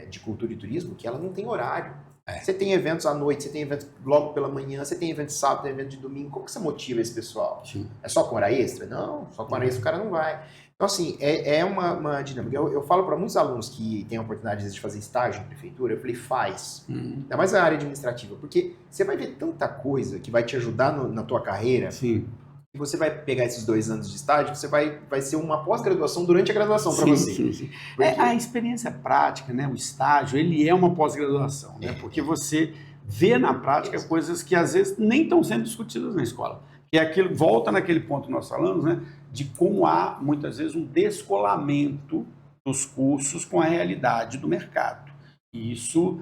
de cultura e turismo que ela não tem horário. Você tem eventos à noite, você tem eventos logo pela manhã, você tem eventos de sábado, tem evento de domingo. Como que você motiva esse pessoal? Sim. É só com hora extra? Não, só com hora extra o cara não vai. Então, assim, é uma dinâmica. Eu falo para muitos alunos que têm a oportunidade de fazer estágio em prefeitura, eu falei, faz. Ainda mais na área administrativa, porque você vai ver tanta coisa que vai te ajudar na tua carreira. Sim. E você vai pegar esses 2 anos de estágio, você vai ser uma pós-graduação durante a graduação para você.
Sim. Porque a experiência prática, né, o estágio, ele é uma pós-graduação, né? Porque você vê na prática coisas que às vezes nem estão sendo discutidas na escola. Que é aquilo, volta naquele ponto que nós falamos, né, de como há, muitas vezes, um descolamento dos cursos com a realidade do mercado. E isso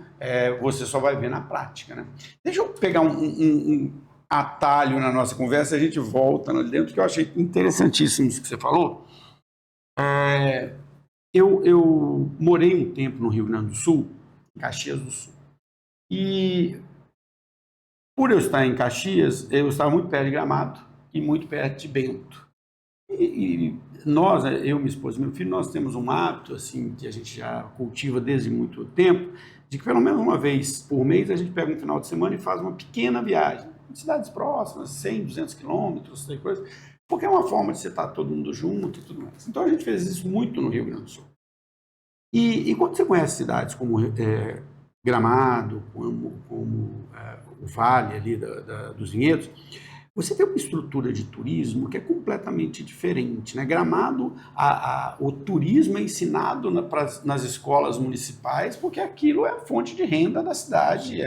você só vai ver na prática, né? Deixa eu pegar um atalho na nossa conversa, a gente volta ali dentro, que eu achei interessantíssimo isso que você falou. Eu morei um tempo no Rio Grande do Sul, em Caxias do Sul. E por eu estar em Caxias, eu estava muito perto de Gramado e muito perto de Bento. E nós, eu, minha esposa e meu filho, nós temos um hábito assim, que a gente já cultiva desde muito tempo, de que pelo menos uma vez por mês a gente pega um final de semana e faz uma pequena viagem. Em cidades próximas, 100, 200 quilômetros, coisa, porque é uma forma de você estar todo mundo junto e tudo mais. Então a gente fez isso muito no Rio Grande do Sul. E quando você conhece cidades como Gramado, como o Vale ali dos Vinhedos, você tem uma estrutura de turismo que é completamente diferente, né? Gramado, o turismo é ensinado nas escolas municipais porque aquilo é a fonte de renda da cidade,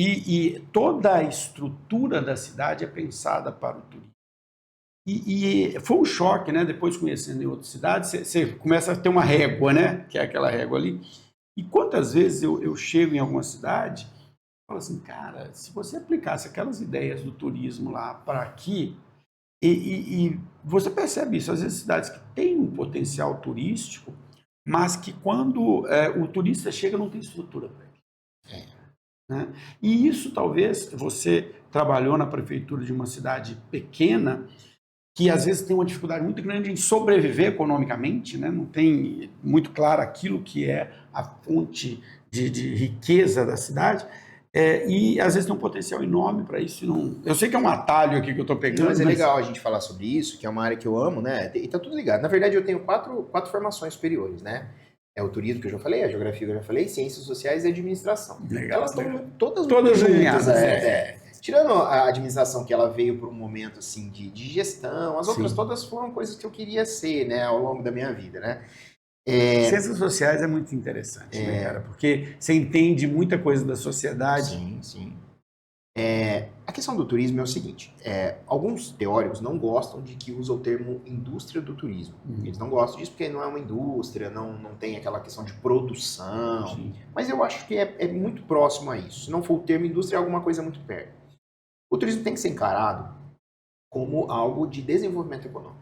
e toda a estrutura da cidade é pensada para o turismo. E foi um choque, né? Depois, conhecendo em outras cidades, você começa a ter uma régua, né? Que é aquela régua ali. E quantas vezes eu chego em alguma cidade e falo assim, cara, se você aplicasse aquelas ideias do turismo lá para aqui, e você percebe isso, às vezes cidades que têm um potencial turístico, mas que quando o turista chega não tem estrutura para ele. Né? E isso talvez você trabalhou na prefeitura de uma cidade pequena, que às vezes tem uma dificuldade muito grande em sobreviver economicamente, né? Não tem muito claro aquilo que é a fonte de riqueza da cidade, e às vezes tem um potencial enorme para isso. Não... Eu sei que é um atalho aqui que eu estou pegando.
Mas é legal a gente falar sobre isso, que é uma área que eu amo, né? E tá tudo ligado. Na verdade, eu tenho quatro formações superiores, né? É o turismo, que eu já falei, a geografia, que eu já falei, ciências sociais e administração.
Legal,
Elas estão todas
juntas.
Tirando a administração, que ela veio por um momento assim de gestão, as outras todas foram coisas que eu queria ser, né, ao longo da minha vida, né?
Ciências sociais é muito interessante, né, cara? Porque você entende muita coisa da sociedade.
Sim, sim. A questão do turismo é o seguinte, alguns teóricos não gostam de que usa o termo indústria do turismo. Eles não gostam disso porque não é uma indústria, não tem aquela questão de produção. Sim. Mas eu acho que é muito próximo a isso. Se não for o termo indústria, é alguma coisa muito perto. O turismo tem que ser encarado como algo de desenvolvimento econômico.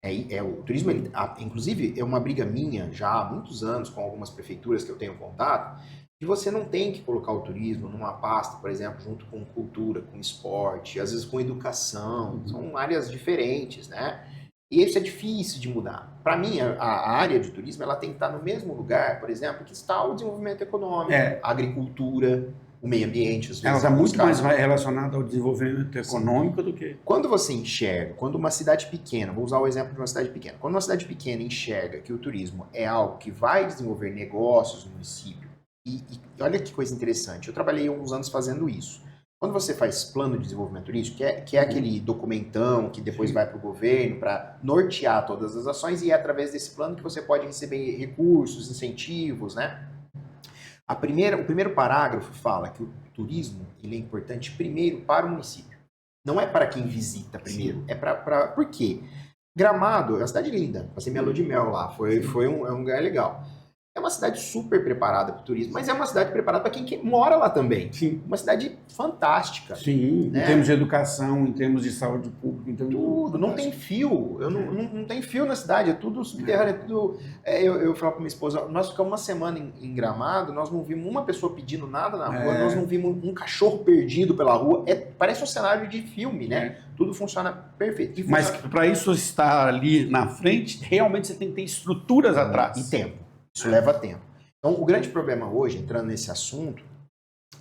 O turismo, inclusive, é uma briga minha já há muitos anos com algumas prefeituras que eu tenho contato, que você não tem que colocar o turismo numa pasta, por exemplo, junto com cultura, com esporte, às vezes com educação, são áreas diferentes, né? E isso é difícil de mudar. Para mim, a área de turismo ela tem que estar no mesmo lugar, por exemplo, que está o desenvolvimento econômico, a agricultura, o meio ambiente. Às vezes,
ela está muito mais relacionada ao desenvolvimento econômico do que...
Quando você enxerga, quando uma cidade pequena, vou usar o exemplo de uma cidade pequena, quando uma cidade pequena enxerga que o turismo é algo que vai desenvolver negócios no município, e olha que coisa interessante, eu trabalhei alguns anos fazendo isso. Quando você faz plano de desenvolvimento turístico, que é aquele documentão que depois vai para o governo para nortear todas as ações, e é através desse plano que você pode receber recursos, incentivos, né? O primeiro parágrafo fala que o turismo ele é importante primeiro para o município. Não é para quem visita primeiro, é para... Por quê? Gramado é uma cidade linda, passei minha lua de mel lá, é um lugar legal. É uma cidade super preparada para o turismo, mas é uma cidade preparada para quem mora lá também.
Sim.
Uma cidade fantástica.
Sim, né? Em termos de educação, em termos de saúde pública, em termos
tudo. Não tem fio. Não tem fio na cidade, é tudo subterrâneo, é tudo... eu falo para minha esposa, nós ficamos uma semana em Gramado, nós não vimos uma pessoa pedindo nada na rua, nós não vimos um cachorro perdido pela rua. Parece um cenário de filme, né? Tudo funciona perfeito.
Mas para isso estar ali na frente, realmente você tem que ter estruturas atrás.
E tempo. Isso leva tempo. Então, o grande problema hoje, entrando nesse assunto,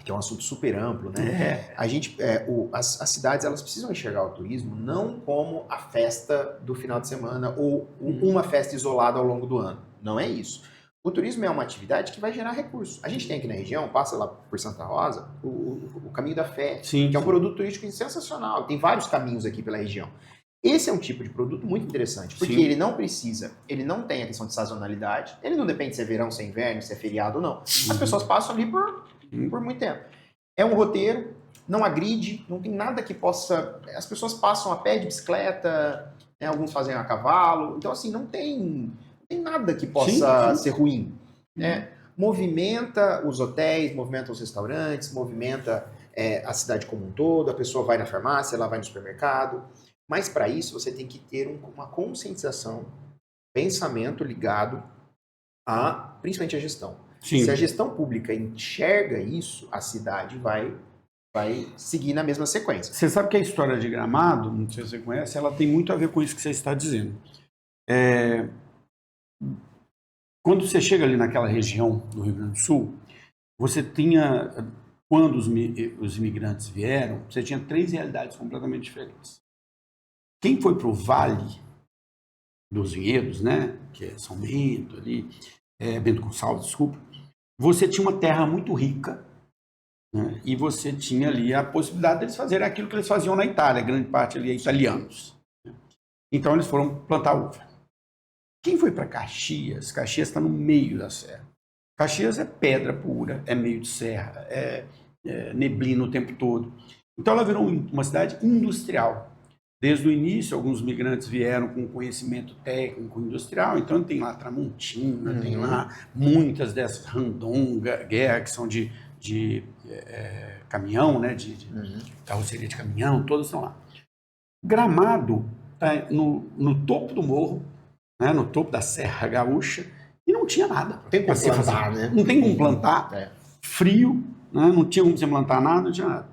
que é um assunto super amplo, né? As cidades elas precisam enxergar o turismo não como a festa do final de semana ou uma festa isolada ao longo do ano. Não é isso. O turismo é uma atividade que vai gerar recursos. A gente tem aqui na região, passa lá por Santa Rosa, o Caminho da Fé, que é um produto turístico sensacional. Tem vários caminhos aqui pela região. Esse é um tipo de produto muito interessante, porque ele não tem a questão de sazonalidade, ele não depende se é verão, se é inverno, se é feriado ou não. As pessoas passam ali por muito tempo. É um roteiro, não agride, não tem nada que possa... As pessoas passam a pé, de bicicleta, né, alguns fazem a cavalo, então assim, não tem nada que possa ser ruim. Né? Movimenta os hotéis, movimenta os restaurantes, movimenta a cidade como um todo, a pessoa vai na farmácia, ela vai no supermercado. Mas para isso você tem que ter uma conscientização, pensamento ligado principalmente à gestão.
Sim.
Se a gestão pública enxerga isso, a cidade vai seguir na mesma sequência.
Você sabe que a história de Gramado, não sei se você conhece, ela tem muito a ver com isso que você está dizendo. Quando você chega ali naquela região do Rio Grande do Sul, você tinha, quando os imigrantes vieram, você tinha 3 realidades completamente diferentes. Quem foi para o Vale dos Vinhedos, né, que é São Bento, ali, Bento Gonçalves, desculpa, você tinha uma terra muito rica, né, e você tinha ali a possibilidade deles fazerem aquilo que eles faziam na Itália, grande parte ali é italianos. Então eles foram plantar uva. Quem foi para Caxias? Caxias está no meio da serra. Caxias é pedra pura, é meio de serra, é neblina o tempo todo. Então ela virou uma cidade industrial. Desde o início, alguns migrantes vieram com conhecimento técnico industrial, então tem lá Tramontina, tem lá muitas dessas Randon, Guerra, que são de caminhão, né, de carroceria de caminhão, todas estão lá. Gramado está no topo do morro, né, no topo da Serra Gaúcha, e não tinha nada.
Tem como plantar, né?
Não tem como plantar, frio, né, não tinha como você plantar nada, não tinha nada.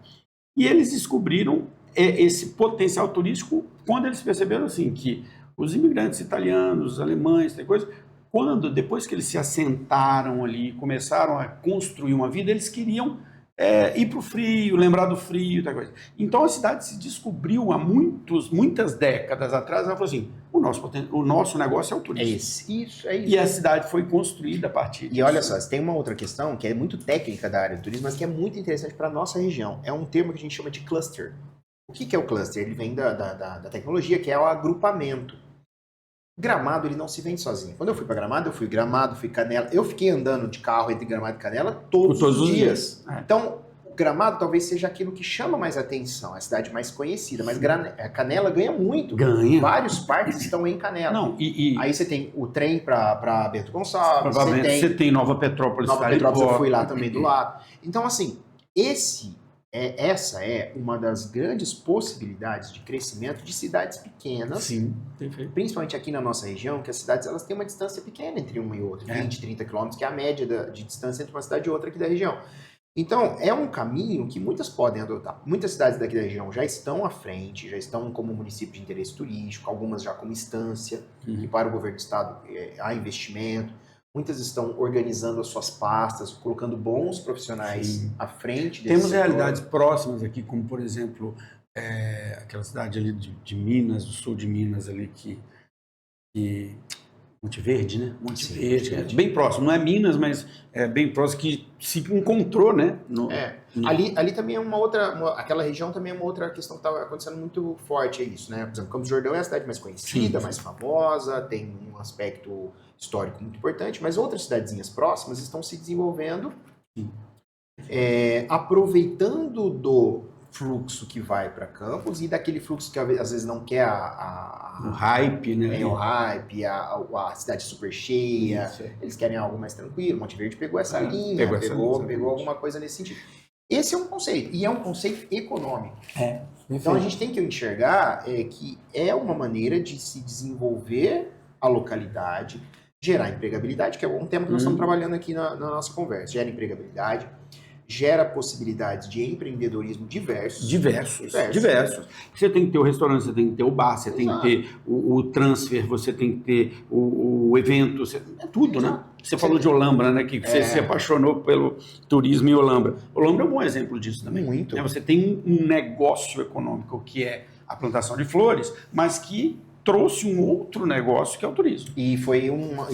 E eles descobriram esse potencial turístico quando eles perceberam assim que os imigrantes italianos, os alemães, tem coisa, depois que eles se assentaram ali, começaram a construir uma vida, eles queriam ir para o frio, lembrar do frio, tal coisa. Então a cidade se descobriu há muitas décadas atrás, ela falou assim, o nosso negócio é o turismo.
Isso.
E a cidade foi construída a partir disso.
E olha só, tem uma outra questão que é muito técnica da área do turismo, mas que é muito interessante para a nossa região. É um termo que a gente chama de cluster. O que é o cluster? Ele vem da tecnologia, que é o agrupamento. Gramado, ele não se vende sozinho. Quando eu fui para Gramado, fui Canela. Eu fiquei andando de carro entre Gramado e Canela todos os dias. Então, o Gramado talvez seja aquilo que chama mais atenção, a cidade mais conhecida. Mas Canela ganha muito.
Ganha.
Vários parques estão em Canela.
Não,
Aí você tem o trem para Bento Gonçalves.
Você tem Nova Petrópolis.
Nova Petrópolis eu fui lá também do lado. Então, assim, essa é uma das grandes possibilidades de crescimento de cidades pequenas.
Sim, perfeito.
Principalmente aqui na nossa região, que as cidades elas têm uma distância pequena entre uma e outra, 20, 30 quilômetros, que é a média de distância entre uma cidade e outra aqui da região. Então, é um caminho que muitas podem adotar. Muitas cidades daqui da região já estão à frente, já estão como município de interesse turístico, algumas já como instância, que para o governo do estado há investimento. Muitas estão organizando as suas pastas, colocando bons profissionais à frente desse
Temos
setor.
realidades próximas aqui, como, por exemplo, aquela cidade ali de Minas, do sul de Minas, ali que Monte Verde, né? Monte Verde. Bem próximo, não é Minas, mas é bem próximo, que se encontrou, né?
Ali também é aquela região também é uma outra questão que está acontecendo muito forte, é isso, né? Por exemplo, Campos do Jordão é a cidade mais conhecida, mais famosa, tem um aspecto histórico muito importante, mas outras cidadezinhas próximas estão se desenvolvendo, aproveitando do fluxo que vai para Campos e daquele fluxo que às vezes não quer
o hype, né?
O hype, a cidade super cheia, eles querem algo mais tranquilo. Monte Verde pegou essa linha, pegou alguma coisa nesse sentido. Esse é um conceito, e é um conceito econômico. Então a gente tem que enxergar que é uma maneira de se desenvolver a localidade, gerar empregabilidade, que é um tema que nós estamos trabalhando aqui na nossa conversa. Gera empregabilidade, gera possibilidades de empreendedorismo diversos. Você tem que ter o restaurante, você tem que ter o bar, você tem que ter o transfer, você tem que ter o evento, é tudo, né? Você falou de Olambra, né? Que você se apaixonou pelo turismo em Olambra. Olambra é um bom exemplo disso também. Muito.
Você tem um negócio econômico que é a plantação de flores, mas que trouxe um outro negócio que é o turismo.
E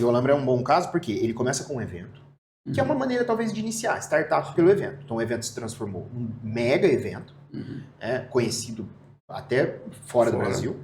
Olambra é um bom caso porque ele começa com um evento, que é uma maneira talvez de iniciar, startup pelo evento. Então o evento se transformou num mega evento, conhecido até fora do Brasil.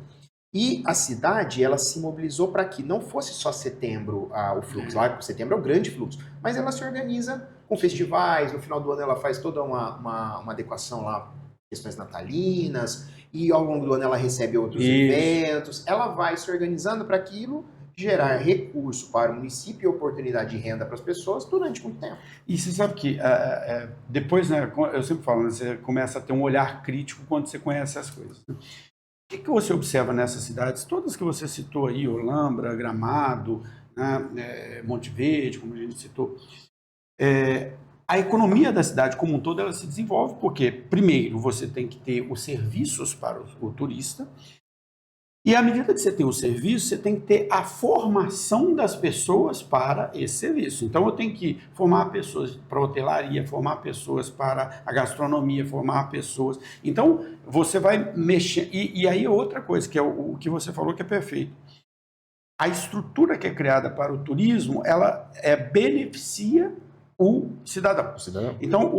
E a cidade, ela se mobilizou para que não fosse só setembro o fluxo. Lá, setembro é o grande fluxo. Mas ela se organiza com festivais, no final do ano ela faz toda uma adequação lá, questões natalinas, e ao longo do ano ela recebe outros eventos. Ela vai se organizando para aquilo gerar recurso para o município e oportunidade de renda para as pessoas durante muito tempo.
E você sabe que depois, né, eu sempre falo, né, você começa a ter um olhar crítico quando você conhece as coisas. Né? O que você observa nessas cidades, todas que você citou aí, Olambra, Gramado, né, Monte Verde, como a gente citou, a economia da cidade como um todo ela se desenvolve porque, primeiro, você tem que ter os serviços para o turista, e à medida que você tem o serviço, você tem que ter a formação das pessoas para esse serviço. Então, eu tenho que formar pessoas para a hotelaria, formar pessoas para a gastronomia, formar pessoas. Então, você vai mexer. E aí, outra coisa, que é o que você falou que é perfeito. A estrutura que é criada para o turismo, ela beneficia o cidadão. Então,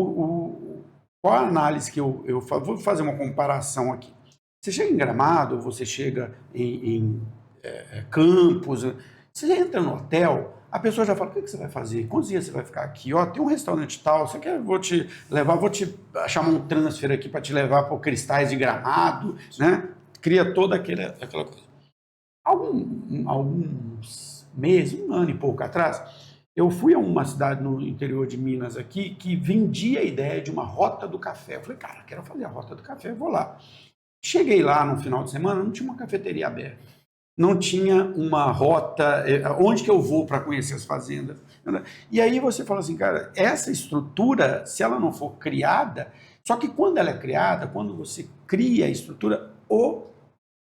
qual a análise que eu faço? Vou fazer uma comparação aqui. Você chega em Gramado, você chega em Campos, você entra no hotel, a pessoa já fala, o que você vai fazer? Quantos dias você vai ficar aqui? Tem um restaurante tal, você quer? Vou te levar, vou te chamar um transfer aqui para te levar para o Cristais de Gramado, né? Cria toda aquela coisa. Alguns meses, um ano e pouco atrás, eu fui a uma cidade no interior de Minas aqui que vendia a ideia de uma rota do café. Eu falei, cara, quero fazer a rota do café, vou lá. Cheguei lá no final de semana, não tinha uma cafeteria aberta, não tinha uma rota, onde que eu vou para conhecer as fazendas? E aí você fala assim, cara, essa estrutura, se ela não for criada, Só que quando ela é criada, quando você cria a estrutura, o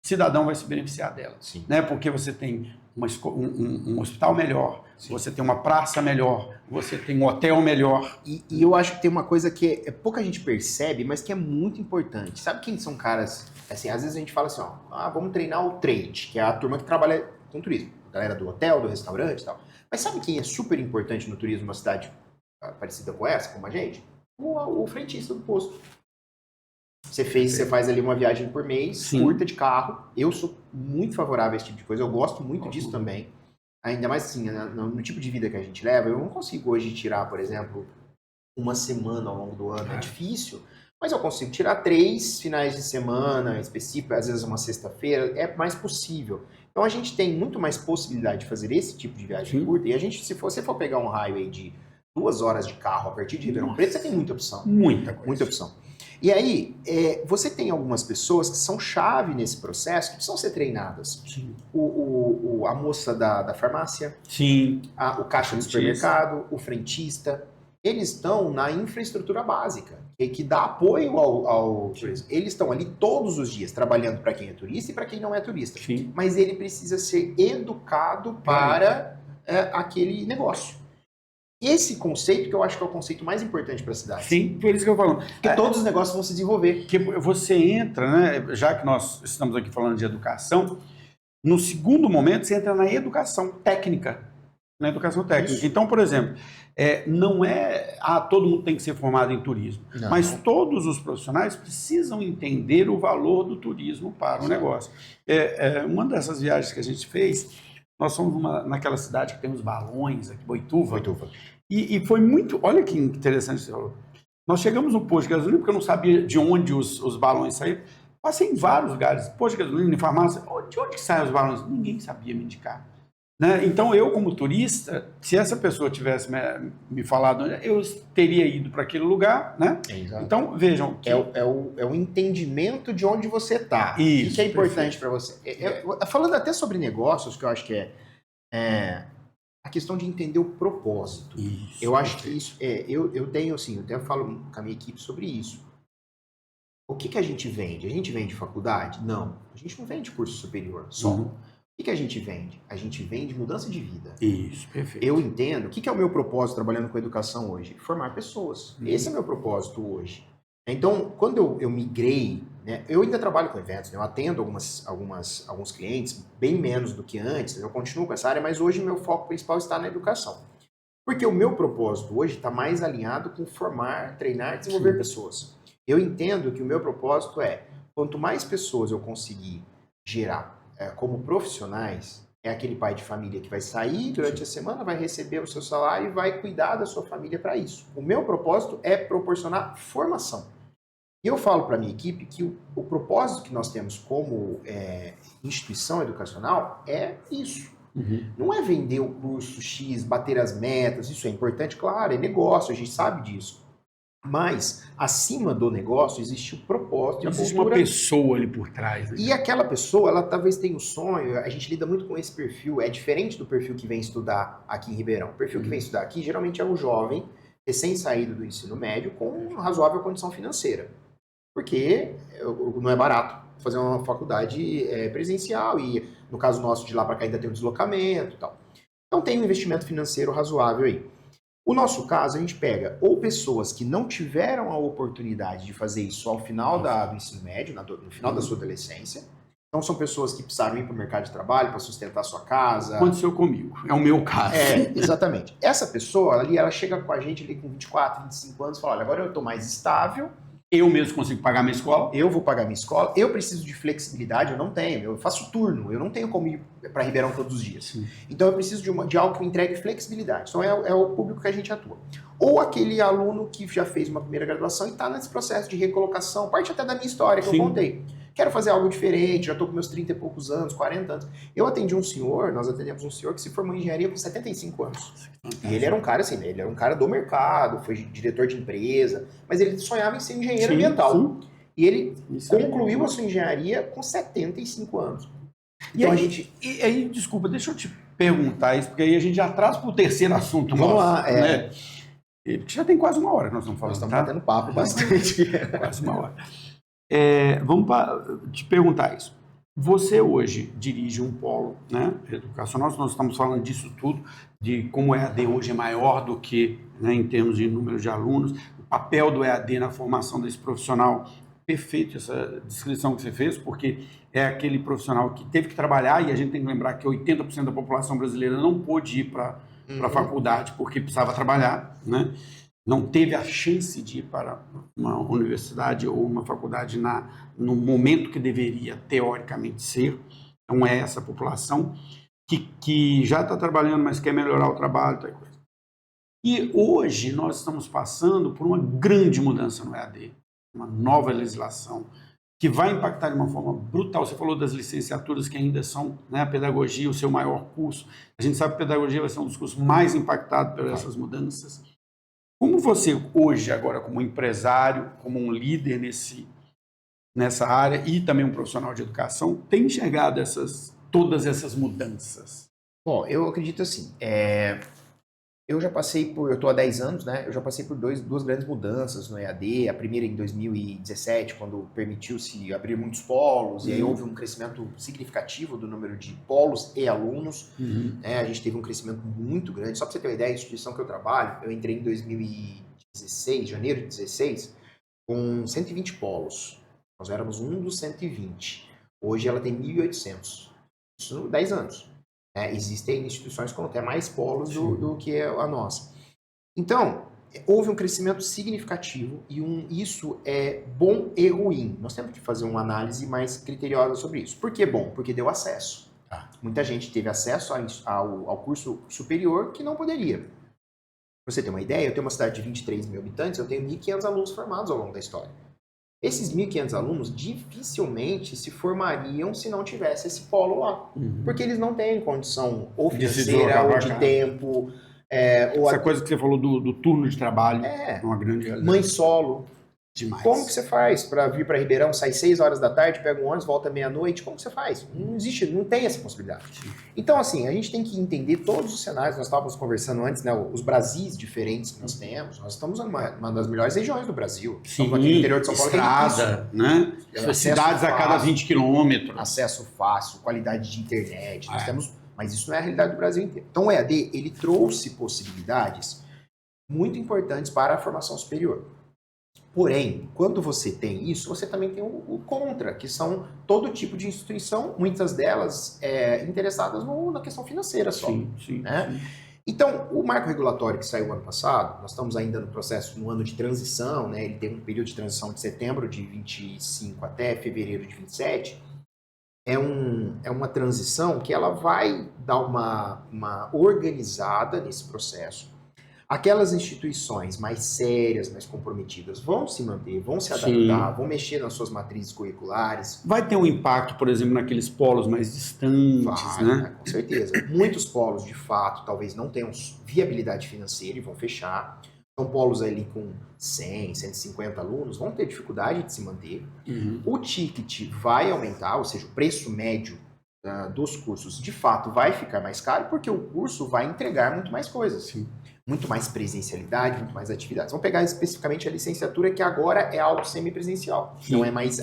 cidadão vai se beneficiar dela.
Sim.
Né? Porque você tem um hospital melhor, sim, você tem uma praça melhor, você tem um hotel melhor.
E eu acho que tem uma coisa que pouca gente percebe, mas que é muito importante. Sabe quem são caras, assim, às vezes a gente fala assim, ó, vamos treinar o trade, que é a turma que trabalha com turismo, a galera do hotel, do restaurante e tal. Mas sabe quem é super importante no turismo numa cidade parecida com essa, como a gente? O frentista do posto. Você faz ali uma viagem por mês, sim, curta de carro. Eu sou muito favorável a esse tipo de coisa. Eu gosto muito disso também. Ainda mais assim, no tipo de vida que a gente leva, eu não consigo hoje tirar, por exemplo, uma semana ao longo do ano. É difícil. Mas eu consigo tirar 3 finais de semana específicos, às vezes uma sexta-feira. É mais possível. Então a gente tem muito mais possibilidade de fazer esse tipo de viagem, sim, curta. E a gente, se você for pegar um highway de 2 horas de carro a partir de Ribeirão Preto, você tem muita opção.
Muita coisa.
Muita opção. E aí, você tem algumas pessoas que são chave nesse processo, que precisam ser treinadas.
Sim.
A moça da farmácia,
sim,
o caixa do supermercado, o frentista, eles estão na infraestrutura básica, que dá apoio ao turismo. Eles estão ali todos os dias, trabalhando para quem é turista e para quem não é turista.
Sim.
Mas ele precisa ser educado para aquele negócio. Esse conceito que eu acho que é o conceito mais importante para a cidade.
Sim, por isso que eu falo.
Porque todos os negócios vão se desenvolver.
Que você entra, né, já que nós estamos aqui falando de educação, no segundo momento você entra na educação técnica. Na educação técnica. Isso. Então, por exemplo, não é todo mundo tem que ser formado em turismo, não, mas todos os profissionais precisam entender o valor do turismo para o negócio. Uma dessas viagens que a gente fez, nós fomos naquela cidade que tem os balões, aqui, Boituva. E foi muito... Olha que interessante você falou. Nós chegamos no posto de gasolina, porque eu não sabia de onde os balões saíram. Passei em vários lugares, posto de gasolina, em farmácia. De onde que saem os balões? Ninguém sabia me indicar. Né? Então, eu, como turista, se essa pessoa tivesse me falado, eu teria ido para aquele lugar, né? Então, vejam... Que...
É o entendimento de onde você está. Isso, que é importante para você. Falando até sobre negócios, que eu acho que é a questão de entender o propósito.
Isso,
eu acho que isso... eu tenho, assim, eu até falo com a minha equipe sobre isso. O que a gente vende? A gente vende faculdade? Não. A gente não vende curso superior só.
Uhum.
O que a gente vende? A gente vende mudança de vida.
Isso, perfeito.
Eu entendo. O que é o meu propósito trabalhando com educação hoje? Formar pessoas. Esse é o meu propósito hoje. Então, quando eu migrei, né, eu ainda trabalho com eventos, né, eu atendo alguns clientes, bem menos do que antes, eu continuo com essa área, mas hoje o meu foco principal está na educação. Porque o meu propósito hoje está mais alinhado com formar, treinar e desenvolver pessoas. Eu entendo que o meu propósito quanto mais pessoas eu conseguir gerar como profissionais, é aquele pai de família que vai sair durante a semana, vai receber o seu salário e vai cuidar da sua família para isso. O meu propósito é proporcionar formação. E eu falo para a minha equipe que o propósito que nós temos como instituição educacional é isso.
Uhum.
Não é vender o curso X, bater as metas, isso é importante, claro, é negócio, a gente sabe disso. Mas, acima do negócio, existe o propósito.
Existe uma pessoa ali por trás. Né?
E aquela pessoa, ela talvez tenha um sonho, a gente lida muito com esse perfil, é diferente do perfil que vem estudar aqui em Ribeirão. O perfil que vem estudar aqui, geralmente é um jovem, recém-saído do ensino médio, com uma razoável condição financeira. Porque não é barato fazer uma faculdade presencial, e no caso nosso, de lá para cá ainda tem um deslocamento e tal. Então tem um investimento financeiro razoável aí. O nosso caso, a gente pega ou pessoas que não tiveram a oportunidade de fazer isso ao final do ensino médio, no final da sua adolescência. Então, são pessoas que precisaram ir para o mercado de trabalho para sustentar a sua casa.
Aconteceu comigo, é o meu caso.
Exatamente. Essa pessoa ali, ela chega com a gente ali com 24, 25 anos e fala, olha, agora eu estou mais estável.
Eu mesmo consigo pagar minha escola?
Eu vou pagar minha escola. Eu preciso de flexibilidade, eu não tenho. Eu faço turno, eu não tenho como ir para Ribeirão todos os dias.
Sim.
Então eu preciso de algo que me entregue flexibilidade. Então é o público que a gente atua. Ou aquele aluno que já fez uma primeira graduação e está nesse processo de recolocação, parte até da minha história que eu contei. Quero fazer algo diferente, já estou com meus 30 e poucos anos, 40 anos. Nós atendemos um senhor que se formou em engenharia com 75 anos. E ele era um cara assim, ele era um cara do mercado, foi diretor de empresa, mas ele sonhava em ser engenheiro ambiental. Sim. E ele concluiu a sua engenharia com 75 anos.
Então, e aí, desculpa, deixa eu te perguntar isso, porque aí a gente já traz para o terceiro assunto.
Vamos lá.
Né? Já tem quase uma hora que nós estamos falando.
Nós estamos batendo papo bastante.
Quase uma hora. Vamos te perguntar isso. Você hoje dirige um polo, né, educacional, nós estamos falando disso tudo, de como o EAD hoje é maior do que, né, em termos de número de alunos, o papel do EAD na formação desse profissional. Perfeito essa descrição que você fez, porque é aquele profissional que teve que trabalhar, e a gente tem que lembrar que 80% da população brasileira não pôde ir para a faculdade porque precisava trabalhar, né? Não teve a chance de ir para uma universidade ou uma faculdade no momento que deveria, teoricamente, ser. Então, é essa população que já está trabalhando, mas quer melhorar o trabalho. Tal coisa. E hoje nós estamos passando por uma grande mudança no EAD, uma nova legislação, que vai impactar de uma forma brutal. Você falou das licenciaturas que ainda são, né, a pedagogia, o seu maior curso. A gente sabe que a pedagogia vai ser um dos cursos mais impactados por essas mudanças. Como você hoje, agora como empresário, como um líder nessa área e também um profissional de educação, tem enxergado todas essas mudanças?
Bom, eu acredito assim, eu estou há 10 anos, né? Eu já passei por duas grandes mudanças no EAD. A primeira em 2017, quando permitiu-se abrir muitos polos, e aí houve um crescimento significativo do número de polos e alunos. A gente teve um crescimento muito grande. Só para você ter uma ideia, a instituição que eu trabalho, eu entrei em 2016, janeiro de 2016, com 120 polos. Nós éramos um dos 120. Hoje ela tem 1.800. Isso em 10 anos. Existem instituições com até mais polos do que a nossa. Então, houve um crescimento significativo e isso é bom e ruim. Nós temos que fazer uma análise mais criteriosa sobre isso. Por que bom? Porque deu acesso. Muita gente teve acesso ao curso superior que não poderia. Pra você ter uma ideia, eu tenho uma cidade de 23 mil habitantes, eu tenho 1.500 alunos formados ao longo da história. Esses 1.500 alunos dificilmente se formariam se não tivesse esse polo lá. Porque eles não têm condição ou financeira, ou de tempo.
Essa coisa que você falou do turno de trabalho é uma grande realidade.
Mãe solo.
Demais.
Como que você faz para vir para Ribeirão, sai 6 horas da tarde, pega um ônibus, volta meia-noite? Como que você faz? Não existe, não tem essa possibilidade. Então, assim, a gente tem que entender todos os cenários. Nós estávamos conversando antes, né? Os Brasis diferentes que nós temos. Nós estamos numa das melhores regiões do Brasil. Estamos aqui no interior de São Paulo.
Estrada, né? Cidades a cada 20 quilômetros.
Acesso fácil, qualidade de internet. Nós temos, mas isso não é a realidade do Brasil inteiro. Então, o EAD, ele trouxe possibilidades muito importantes para a formação superior. Porém, quando você tem isso, você também tem o contra, que são todo tipo de instituição, muitas delas interessadas na questão financeira só. Sim. Então, o marco regulatório que saiu ano passado, nós estamos ainda no processo, no ano de transição, né? Ele tem um período de transição de setembro de 25 até fevereiro de 27, é uma transição que ela vai dar uma organizada nesse processo. Aquelas instituições mais sérias, mais comprometidas, vão se manter, vão se adaptar, vão mexer nas suas matrizes curriculares.
Vai ter um impacto, por exemplo, naqueles polos mais distantes, né?
Com certeza. Muitos polos, de fato, talvez não tenham viabilidade financeira e vão fechar. São polos ali com 100, 150 alunos, vão ter dificuldade de se manter. O ticket vai aumentar, ou seja, o preço médio dos cursos, de fato, vai ficar mais caro, porque o curso vai entregar muito mais coisas. Muito mais presencialidade, muito mais atividades. Vamos pegar especificamente a licenciatura, que agora é algo semipresencial. Não é mais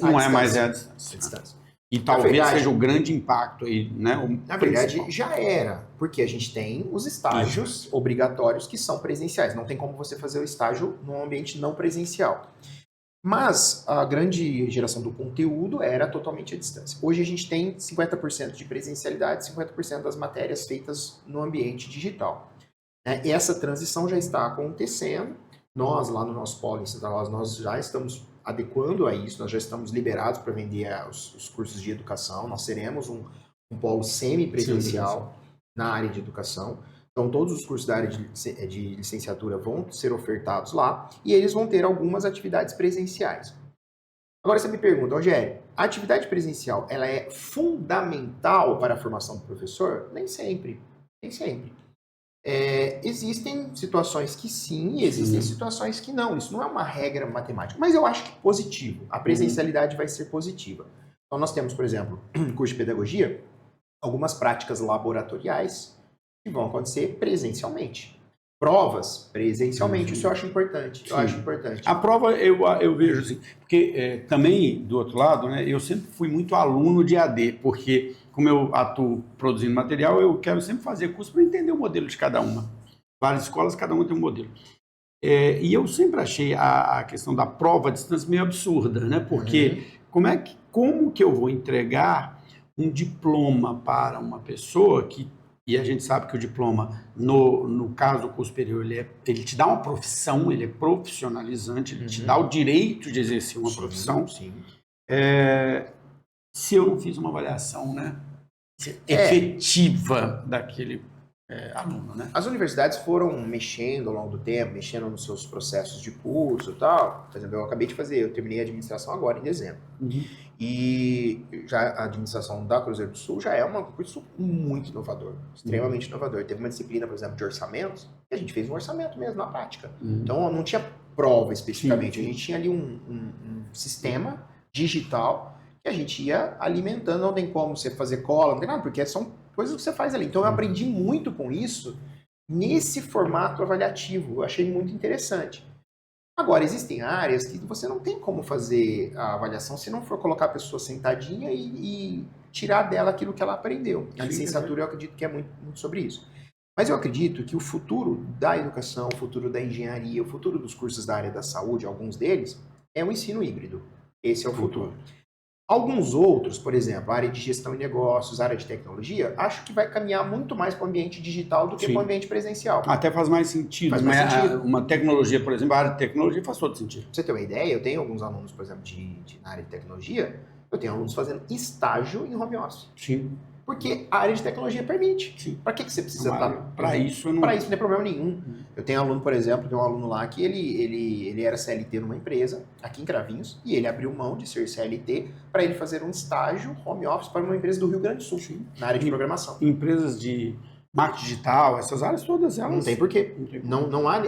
a distância. E talvez seja o grande impacto aí, né?
Na verdade, já era, porque a gente tem os estágios obrigatórios que são presenciais. Não tem como você fazer o estágio num ambiente não presencial. Mas a grande geração do conteúdo era totalmente à distância. Hoje a gente tem 50% de presencialidade, 50% das matérias feitas no ambiente digital. Essa transição já está acontecendo. Nós, lá no nosso polo em Santa Rosa, nós já estamos adequando a isso, nós já estamos liberados para vender os cursos de educação. Nós seremos um polo semipresencial na área de educação. Então, todos os cursos da área de licenciatura vão ser ofertados lá e eles vão ter algumas atividades presenciais. Agora você me pergunta, Rogério, a atividade presencial ela é fundamental para a formação do professor? Nem sempre, nem sempre. Existem situações que sim e existem situações que não. Isso não é uma regra matemática, mas eu acho que positivo. A presencialidade vai ser positiva. Então nós temos, por exemplo, no curso de pedagogia, algumas práticas laboratoriais que vão acontecer presencialmente. Provas presencialmente, isso eu acho importante.
Sim.
Eu acho importante.
A prova eu vejo assim, porque também do outro lado, né, eu sempre fui muito aluno de AD, porque como eu atuo produzindo material, eu quero sempre fazer curso para entender o modelo de cada uma. Várias escolas, cada uma tem um modelo. E eu sempre achei a questão da prova à distância meio absurda, né? Porque como que eu vou entregar um diploma para uma pessoa que, e a gente sabe que o diploma, no caso do curso superior, ele te dá uma profissão, ele é profissionalizante, ele te dá o direito de exercer uma profissão.
Sim.
Se eu não fiz uma avaliação, né, efetiva daquele aluno, né?
As universidades foram mexendo ao longo do tempo, mexendo nos seus processos de curso e tal. Por exemplo, eu terminei a administração agora, em dezembro. E já a administração da Cruzeiro do Sul já é um curso muito inovador, extremamente inovador. Teve uma disciplina, por exemplo, de orçamentos, e a gente fez um orçamento mesmo na prática. Então, não tinha prova especificamente, a gente tinha ali um sistema digital que a gente ia alimentando, não tem como você fazer cola, não tem nada, porque são coisas que você faz ali. Então, eu aprendi muito com isso nesse formato avaliativo. Eu achei muito interessante. Agora, existem áreas que você não tem como fazer a avaliação se não for colocar a pessoa sentadinha e tirar dela aquilo que ela aprendeu. A licenciatura, eu acredito que é muito sobre isso. Mas eu acredito que o futuro da educação, o futuro da engenharia, o futuro dos cursos da área da saúde, alguns deles, é o ensino híbrido. Esse é o futuro. Alguns outros, por exemplo, a área de gestão e negócios, a área de tecnologia, acho que vai caminhar muito mais para o ambiente digital do que para o ambiente presencial.
Até faz mais sentido.
Faz mais sentido.
Uma tecnologia, por exemplo, a área de tecnologia faz todo sentido.
Pra você ter uma ideia, eu tenho alguns alunos, por exemplo, na área de tecnologia, eu tenho alunos fazendo estágio em home office.
Sim.
Porque a área de tecnologia permite. Para que você precisa estar...
Para isso
não tem problema nenhum. Eu tenho aluno, por exemplo, tem um aluno lá que ele era CLT numa empresa, aqui em Cravinhos, e ele abriu mão de ser CLT para ele fazer um estágio home office para uma empresa do Rio Grande do Sul, na área de programação.
Empresas de marketing digital, essas áreas todas elas...
Não tem porquê. Não há,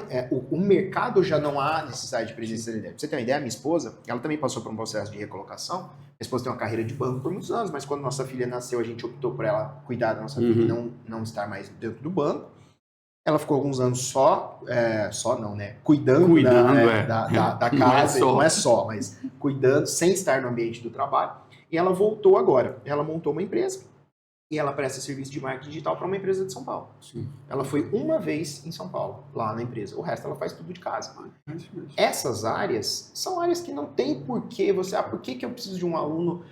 o mercado já não há necessidade de presencialidade. Pra você ter uma ideia, a minha esposa, ela também passou por um processo de recolocação. Minha esposa tem uma carreira de banco por muitos anos, mas quando nossa filha nasceu, a gente optou por ela cuidar da nossa filha e não estar mais dentro do banco. Ela ficou alguns anos cuidando da casa, não é só, mas cuidando, sem estar no ambiente do trabalho. E ela voltou agora. Ela montou uma empresa. E ela presta serviço de marketing digital para uma empresa de São Paulo.
Sim.
Ela foi uma vez em São Paulo, lá na empresa. O resto ela faz tudo de casa. Essas áreas são áreas que não tem porquê você... por que eu preciso de um aluno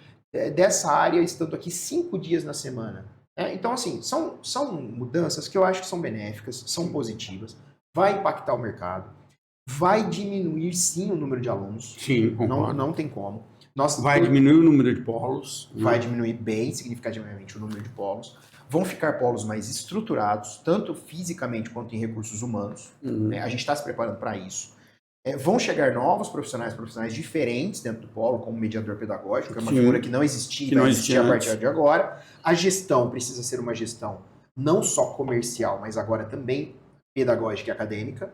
dessa área estando aqui 5 dias na semana? Então, assim, são mudanças que eu acho que são benéficas, são positivas, vai impactar o mercado, vai diminuir, sim, o número de alunos.
Sim, concordo.
Não tem como.
Vai diminuir o número de polos.
Vai diminuir bem significativamente o número de polos. Vão ficar polos mais estruturados, tanto fisicamente quanto em recursos humanos. A gente está se preparando para isso. Vão chegar novos profissionais diferentes dentro do polo, como mediador pedagógico, que é uma figura que não existia, vai existir a partir de agora. A gestão precisa ser uma gestão não só comercial, mas agora também pedagógica e acadêmica.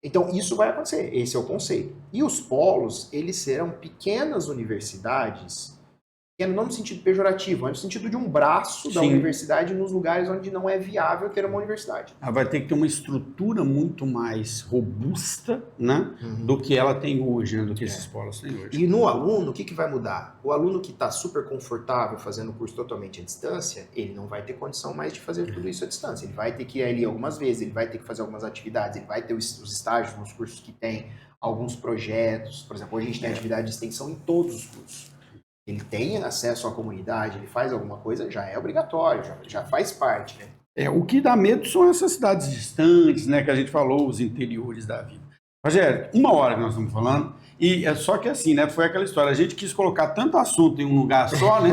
Então, isso vai acontecer, esse é o conceito. E os polos, eles serão pequenas universidades, não no sentido pejorativo, mas no sentido de um braço da universidade nos lugares onde não é viável ter uma universidade.
Ela vai ter que ter uma estrutura muito mais robusta, né, do que ela tem hoje, né, do que esses polos têm hoje.
E no aluno, o que vai mudar? O aluno que está super confortável fazendo o curso totalmente à distância, ele não vai ter condição mais de fazer tudo isso à distância. Ele vai ter que ir ali algumas vezes, ele vai ter que fazer algumas atividades, ele vai ter os estágios nos cursos que tem, alguns projetos. Por exemplo, hoje a gente tem atividade de extensão em todos os cursos. Ele tem acesso à comunidade, ele faz alguma coisa, já é obrigatório, já faz parte, né?
O que dá medo são essas cidades distantes, né, que a gente falou, os interiores da vida. Rogério, 1 hora que nós estamos falando, e só que assim, né, foi aquela história, a gente quis colocar tanto assunto em um lugar só, né,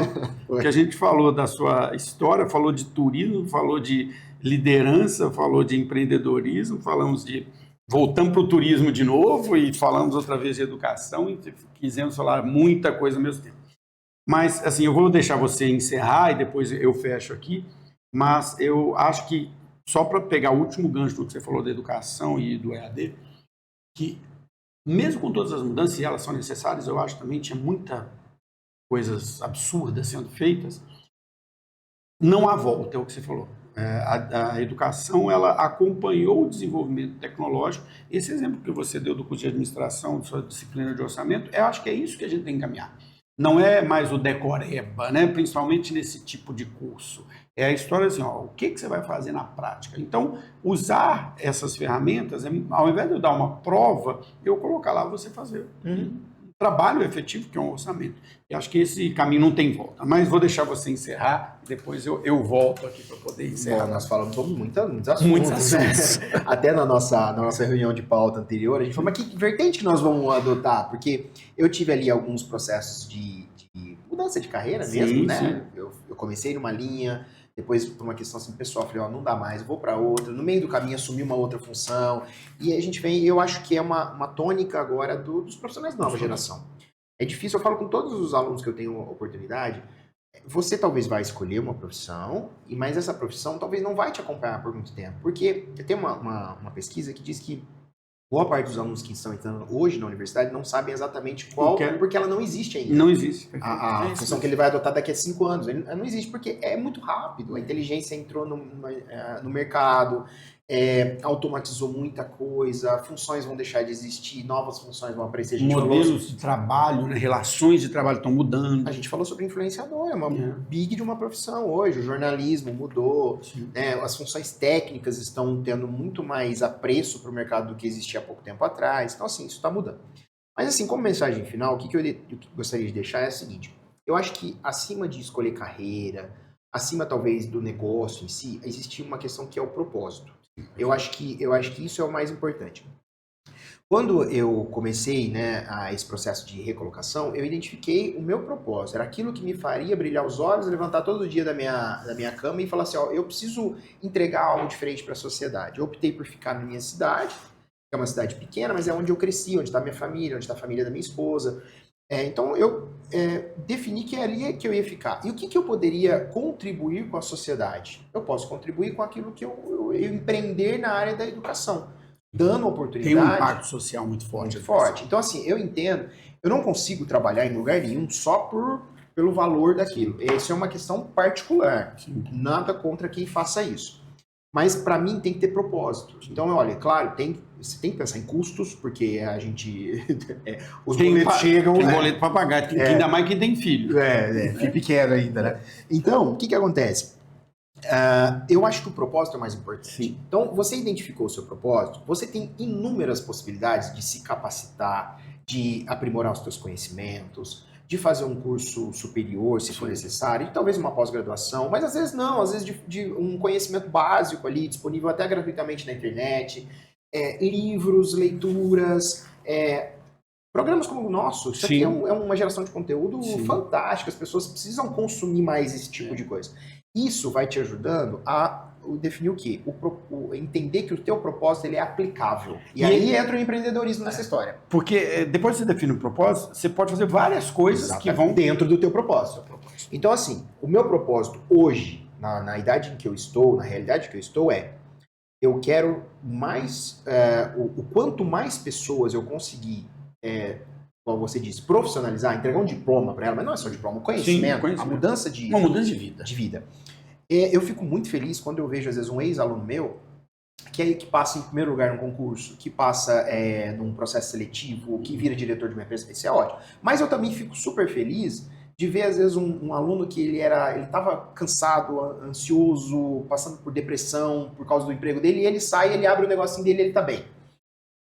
que a gente falou da sua história, falou de turismo, falou de liderança, falou de empreendedorismo, voltamos para o turismo de novo e falamos outra vez de educação e quisemos falar muita coisa ao mesmo tempo. Mas, assim, eu vou deixar você encerrar e depois eu fecho aqui, mas eu acho que, só para pegar o último gancho do que você falou da educação e do EAD, que mesmo com todas as mudanças, e elas são necessárias, eu acho que também tinha muitas coisas absurdas sendo feitas, não há volta, é o que você falou. A educação, ela acompanhou o desenvolvimento tecnológico. Esse exemplo que você deu do curso de administração, de sua disciplina de orçamento, eu acho que é isso que a gente tem que caminhar. Não é mais o decoreba, né? Principalmente nesse tipo de curso. É a história assim, ó, o que você vai fazer na prática? Então, usar essas ferramentas, ao invés de eu dar uma prova, eu colocar lá você fazer um trabalho efetivo, que é um orçamento. E acho que esse caminho não tem volta. Mas vou deixar você encerrar, depois eu volto aqui para poder encerrar.
Bom, nós falamos sobre muitos assuntos. Muitos assuntos. Até na nossa reunião de pauta anterior, a gente falou, mas que vertente que nós vamos adotar? Porque eu tive ali alguns processos de mudança de carreira mesmo, né? Eu comecei numa linha, depois por uma questão assim pessoal, falei, ó, não dá mais, eu vou para outra. No meio do caminho assumi uma outra função. E a gente vem, eu acho que é uma tônica agora dos profissionais da nova geração. É difícil, eu falo com todos os alunos que eu tenho oportunidade, você talvez vai escolher uma profissão, mas essa profissão talvez não vai te acompanhar por muito tempo. Porque tem uma pesquisa que diz que boa parte dos alunos que estão entrando hoje na universidade não sabem exatamente qual, porque ela não existe ainda.
Não existe.
A função que ele vai adotar daqui a 5 anos. Ela não existe porque é muito rápido. A inteligência entrou no mercado, automatizou muita coisa, funções vão deixar de existir, novas funções vão aparecer.
Modelos de trabalho, né? Relações de trabalho estão mudando.
A gente falou sobre influenciador, é uma big de uma profissão hoje. O jornalismo mudou, né? As funções técnicas estão tendo muito mais apreço para o mercado do que existia há pouco tempo atrás. Então, assim, isso está mudando. Mas, assim, como mensagem final, o que eu gostaria de deixar é o seguinte. Eu acho que acima de escolher carreira, acima talvez do negócio em si, existe uma questão que é o propósito. Eu acho que isso é o mais importante. Quando eu comecei, né, esse processo de recolocação, eu identifiquei o meu propósito. Era aquilo que me faria brilhar os olhos, levantar todo dia da minha cama e falar assim, ó, eu preciso entregar algo diferente para a sociedade. Eu optei por ficar na minha cidade, que é uma cidade pequena, mas é onde eu cresci, onde está minha família, onde está a família da minha esposa. Então, eu defini que ali que eu ia ficar. E o que eu poderia contribuir com a sociedade? Eu posso contribuir com aquilo que eu empreender na área da educação, dando oportunidade.
Tem um impacto social muito forte.
Muito forte. Então, assim, eu entendo, eu não consigo trabalhar em lugar nenhum só pelo valor daquilo. Isso é uma questão particular. Sim. Nada contra quem faça isso. Mas, para mim, tem que ter propósito. Então, olha, claro, você tem que pensar em custos, porque a gente... os boletos chegam...
Tem boleto para pagar, ainda mais quem tem filho.
Filho pequeno ainda, né? Então, o que acontece? Eu acho que o propósito é mais importante. Sim. Então, você identificou o seu propósito, você tem inúmeras possibilidades de se capacitar, de aprimorar os seus conhecimentos, de fazer um curso superior, se for necessário, e talvez uma pós-graduação, mas às vezes não, às vezes de um conhecimento básico ali, disponível até gratuitamente na internet, livros, leituras, programas como o nosso. Isso aqui é uma geração de conteúdo fantástica, as pessoas precisam consumir mais esse tipo de coisa. Isso vai te ajudando a definir o quê? Entender que o teu propósito ele é aplicável. E aí entra o empreendedorismo nessa história.
Porque depois que você define o propósito, você pode fazer várias coisas que vão
dentro do teu propósito. Então, assim, o meu propósito hoje, na idade em que eu estou, na realidade que eu estou, eu quero mais, o quanto mais pessoas eu conseguir, como você disse, profissionalizar, entregar um diploma para ela, mas não é só diploma, conhecimento, a mudança de...
Uma mudança de vida.
Eu fico muito feliz quando eu vejo, às vezes, um ex-aluno meu que passa em primeiro lugar no concurso, que passa num processo seletivo, que vira diretor de uma empresa. Isso é ótimo. Mas eu também fico super feliz de ver, às vezes, um aluno que ele estava cansado, ansioso, passando por depressão por causa do emprego dele, e ele sai, ele abre o negocinho dele e ele está bem.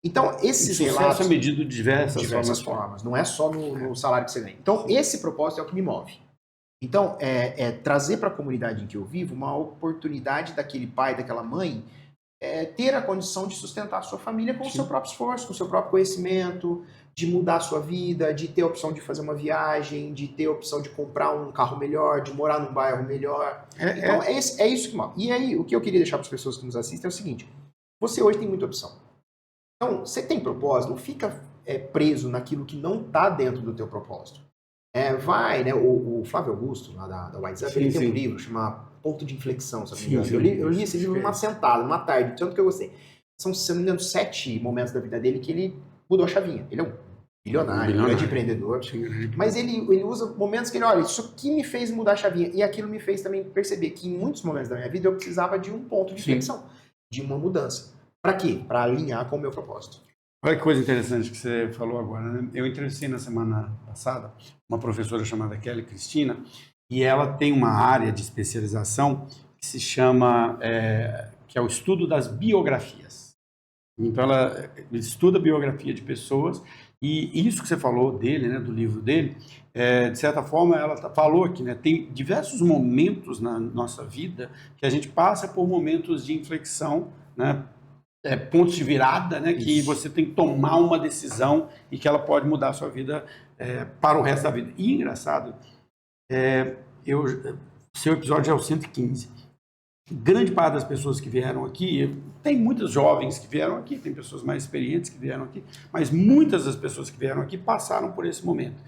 Então, esses relatos...
Sucesso é medido de diversas
formas. Não é só no salário que você ganha. Então, esse propósito é o que me move. Então, trazer para a comunidade em que eu vivo uma oportunidade daquele pai, daquela mãe, ter a condição de sustentar a sua família com o seu próprio esforço, com o seu próprio conhecimento, de mudar a sua vida, de ter a opção de fazer uma viagem, de ter a opção de comprar um carro melhor, de morar num bairro melhor. Então, é isso que move. E aí, o que eu queria deixar para as pessoas que nos assistem é o seguinte, você hoje tem muita opção. Então, você tem propósito, não fica preso naquilo que não está dentro do teu propósito. Né? O Flávio Augusto, lá da WhatsApp, ele tem um livro chamado Ponto de Inflexão, sabe? Eu li esse livro numa sentada, numa tarde, tanto que eu gostei. São, se não me engano, 7 momentos da vida dele que ele mudou a chavinha. Ele é um bilionário, grande empreendedor. Mas ele usa momentos que ele, olha, isso aqui me fez mudar a chavinha. E aquilo me fez também perceber que em muitos momentos da minha vida eu precisava de um ponto de inflexão, de uma mudança. Para quê? Para alinhar com o meu propósito.
Olha que coisa interessante que você falou agora, né? Eu entrevistei na semana passada uma professora chamada Kelly Cristina, e ela tem uma área de especialização que se chama, que é o estudo das biografias. Então, ela estuda a biografia de pessoas, e isso que você falou dele, né, do livro dele, de certa forma, ela falou aqui, né, tem diversos momentos na nossa vida que a gente passa por momentos de inflexão, né, pontos de virada, né, que você tem que tomar uma decisão e que ela pode mudar a sua vida para o resto da vida. E engraçado, seu episódio é o 115. Grande parte das pessoas que vieram aqui, tem muitos jovens que vieram aqui, tem pessoas mais experientes que vieram aqui, mas muitas das pessoas que vieram aqui passaram por esse momento.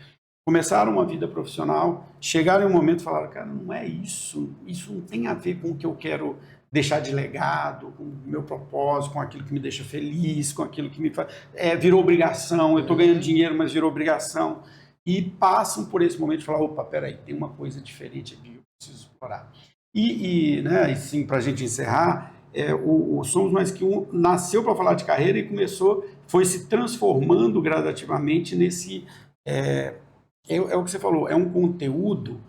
Começaram uma vida profissional, chegaram em um momento e falaram, cara, não é isso não tem a ver com o que eu quero deixar de legado, com o meu propósito, com aquilo que me deixa feliz, com aquilo que me faz... virou obrigação, eu estou ganhando dinheiro, mas virou obrigação. E passam por esse momento e falam, opa, peraí, tem uma coisa diferente aqui, eu preciso explorar. Né, assim, para a gente encerrar, o Somos Mais Que Um nasceu para falar de carreira e foi se transformando gradativamente nesse... É o que você falou, é um conteúdo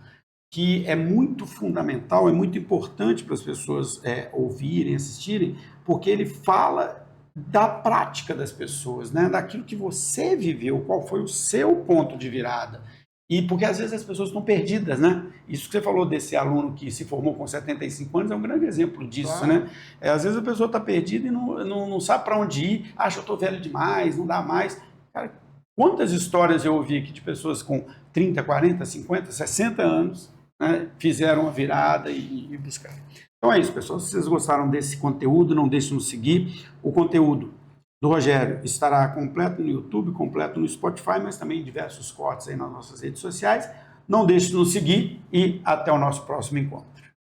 que é muito fundamental, é muito importante para as pessoas ouvirem, assistirem, porque ele fala da prática das pessoas, né? Daquilo que você viveu, qual foi o seu ponto de virada. E porque às vezes as pessoas estão perdidas, né? Isso que você falou desse aluno que se formou com 75 anos é um grande exemplo disso, claro, né? Às vezes a pessoa está perdida e não sabe para onde ir, acha que eu estou velho demais, não dá mais. Cara, quantas histórias eu ouvi aqui de pessoas com 30, 40, 50, 60 anos, né, fizeram a virada e buscaram. Então é isso, pessoal. Se vocês gostaram desse conteúdo, não deixem de nos seguir. O conteúdo do Rogério estará completo no YouTube, completo no Spotify, mas também em diversos cortes aí nas nossas redes sociais. Não deixe de nos seguir e até o nosso próximo encontro.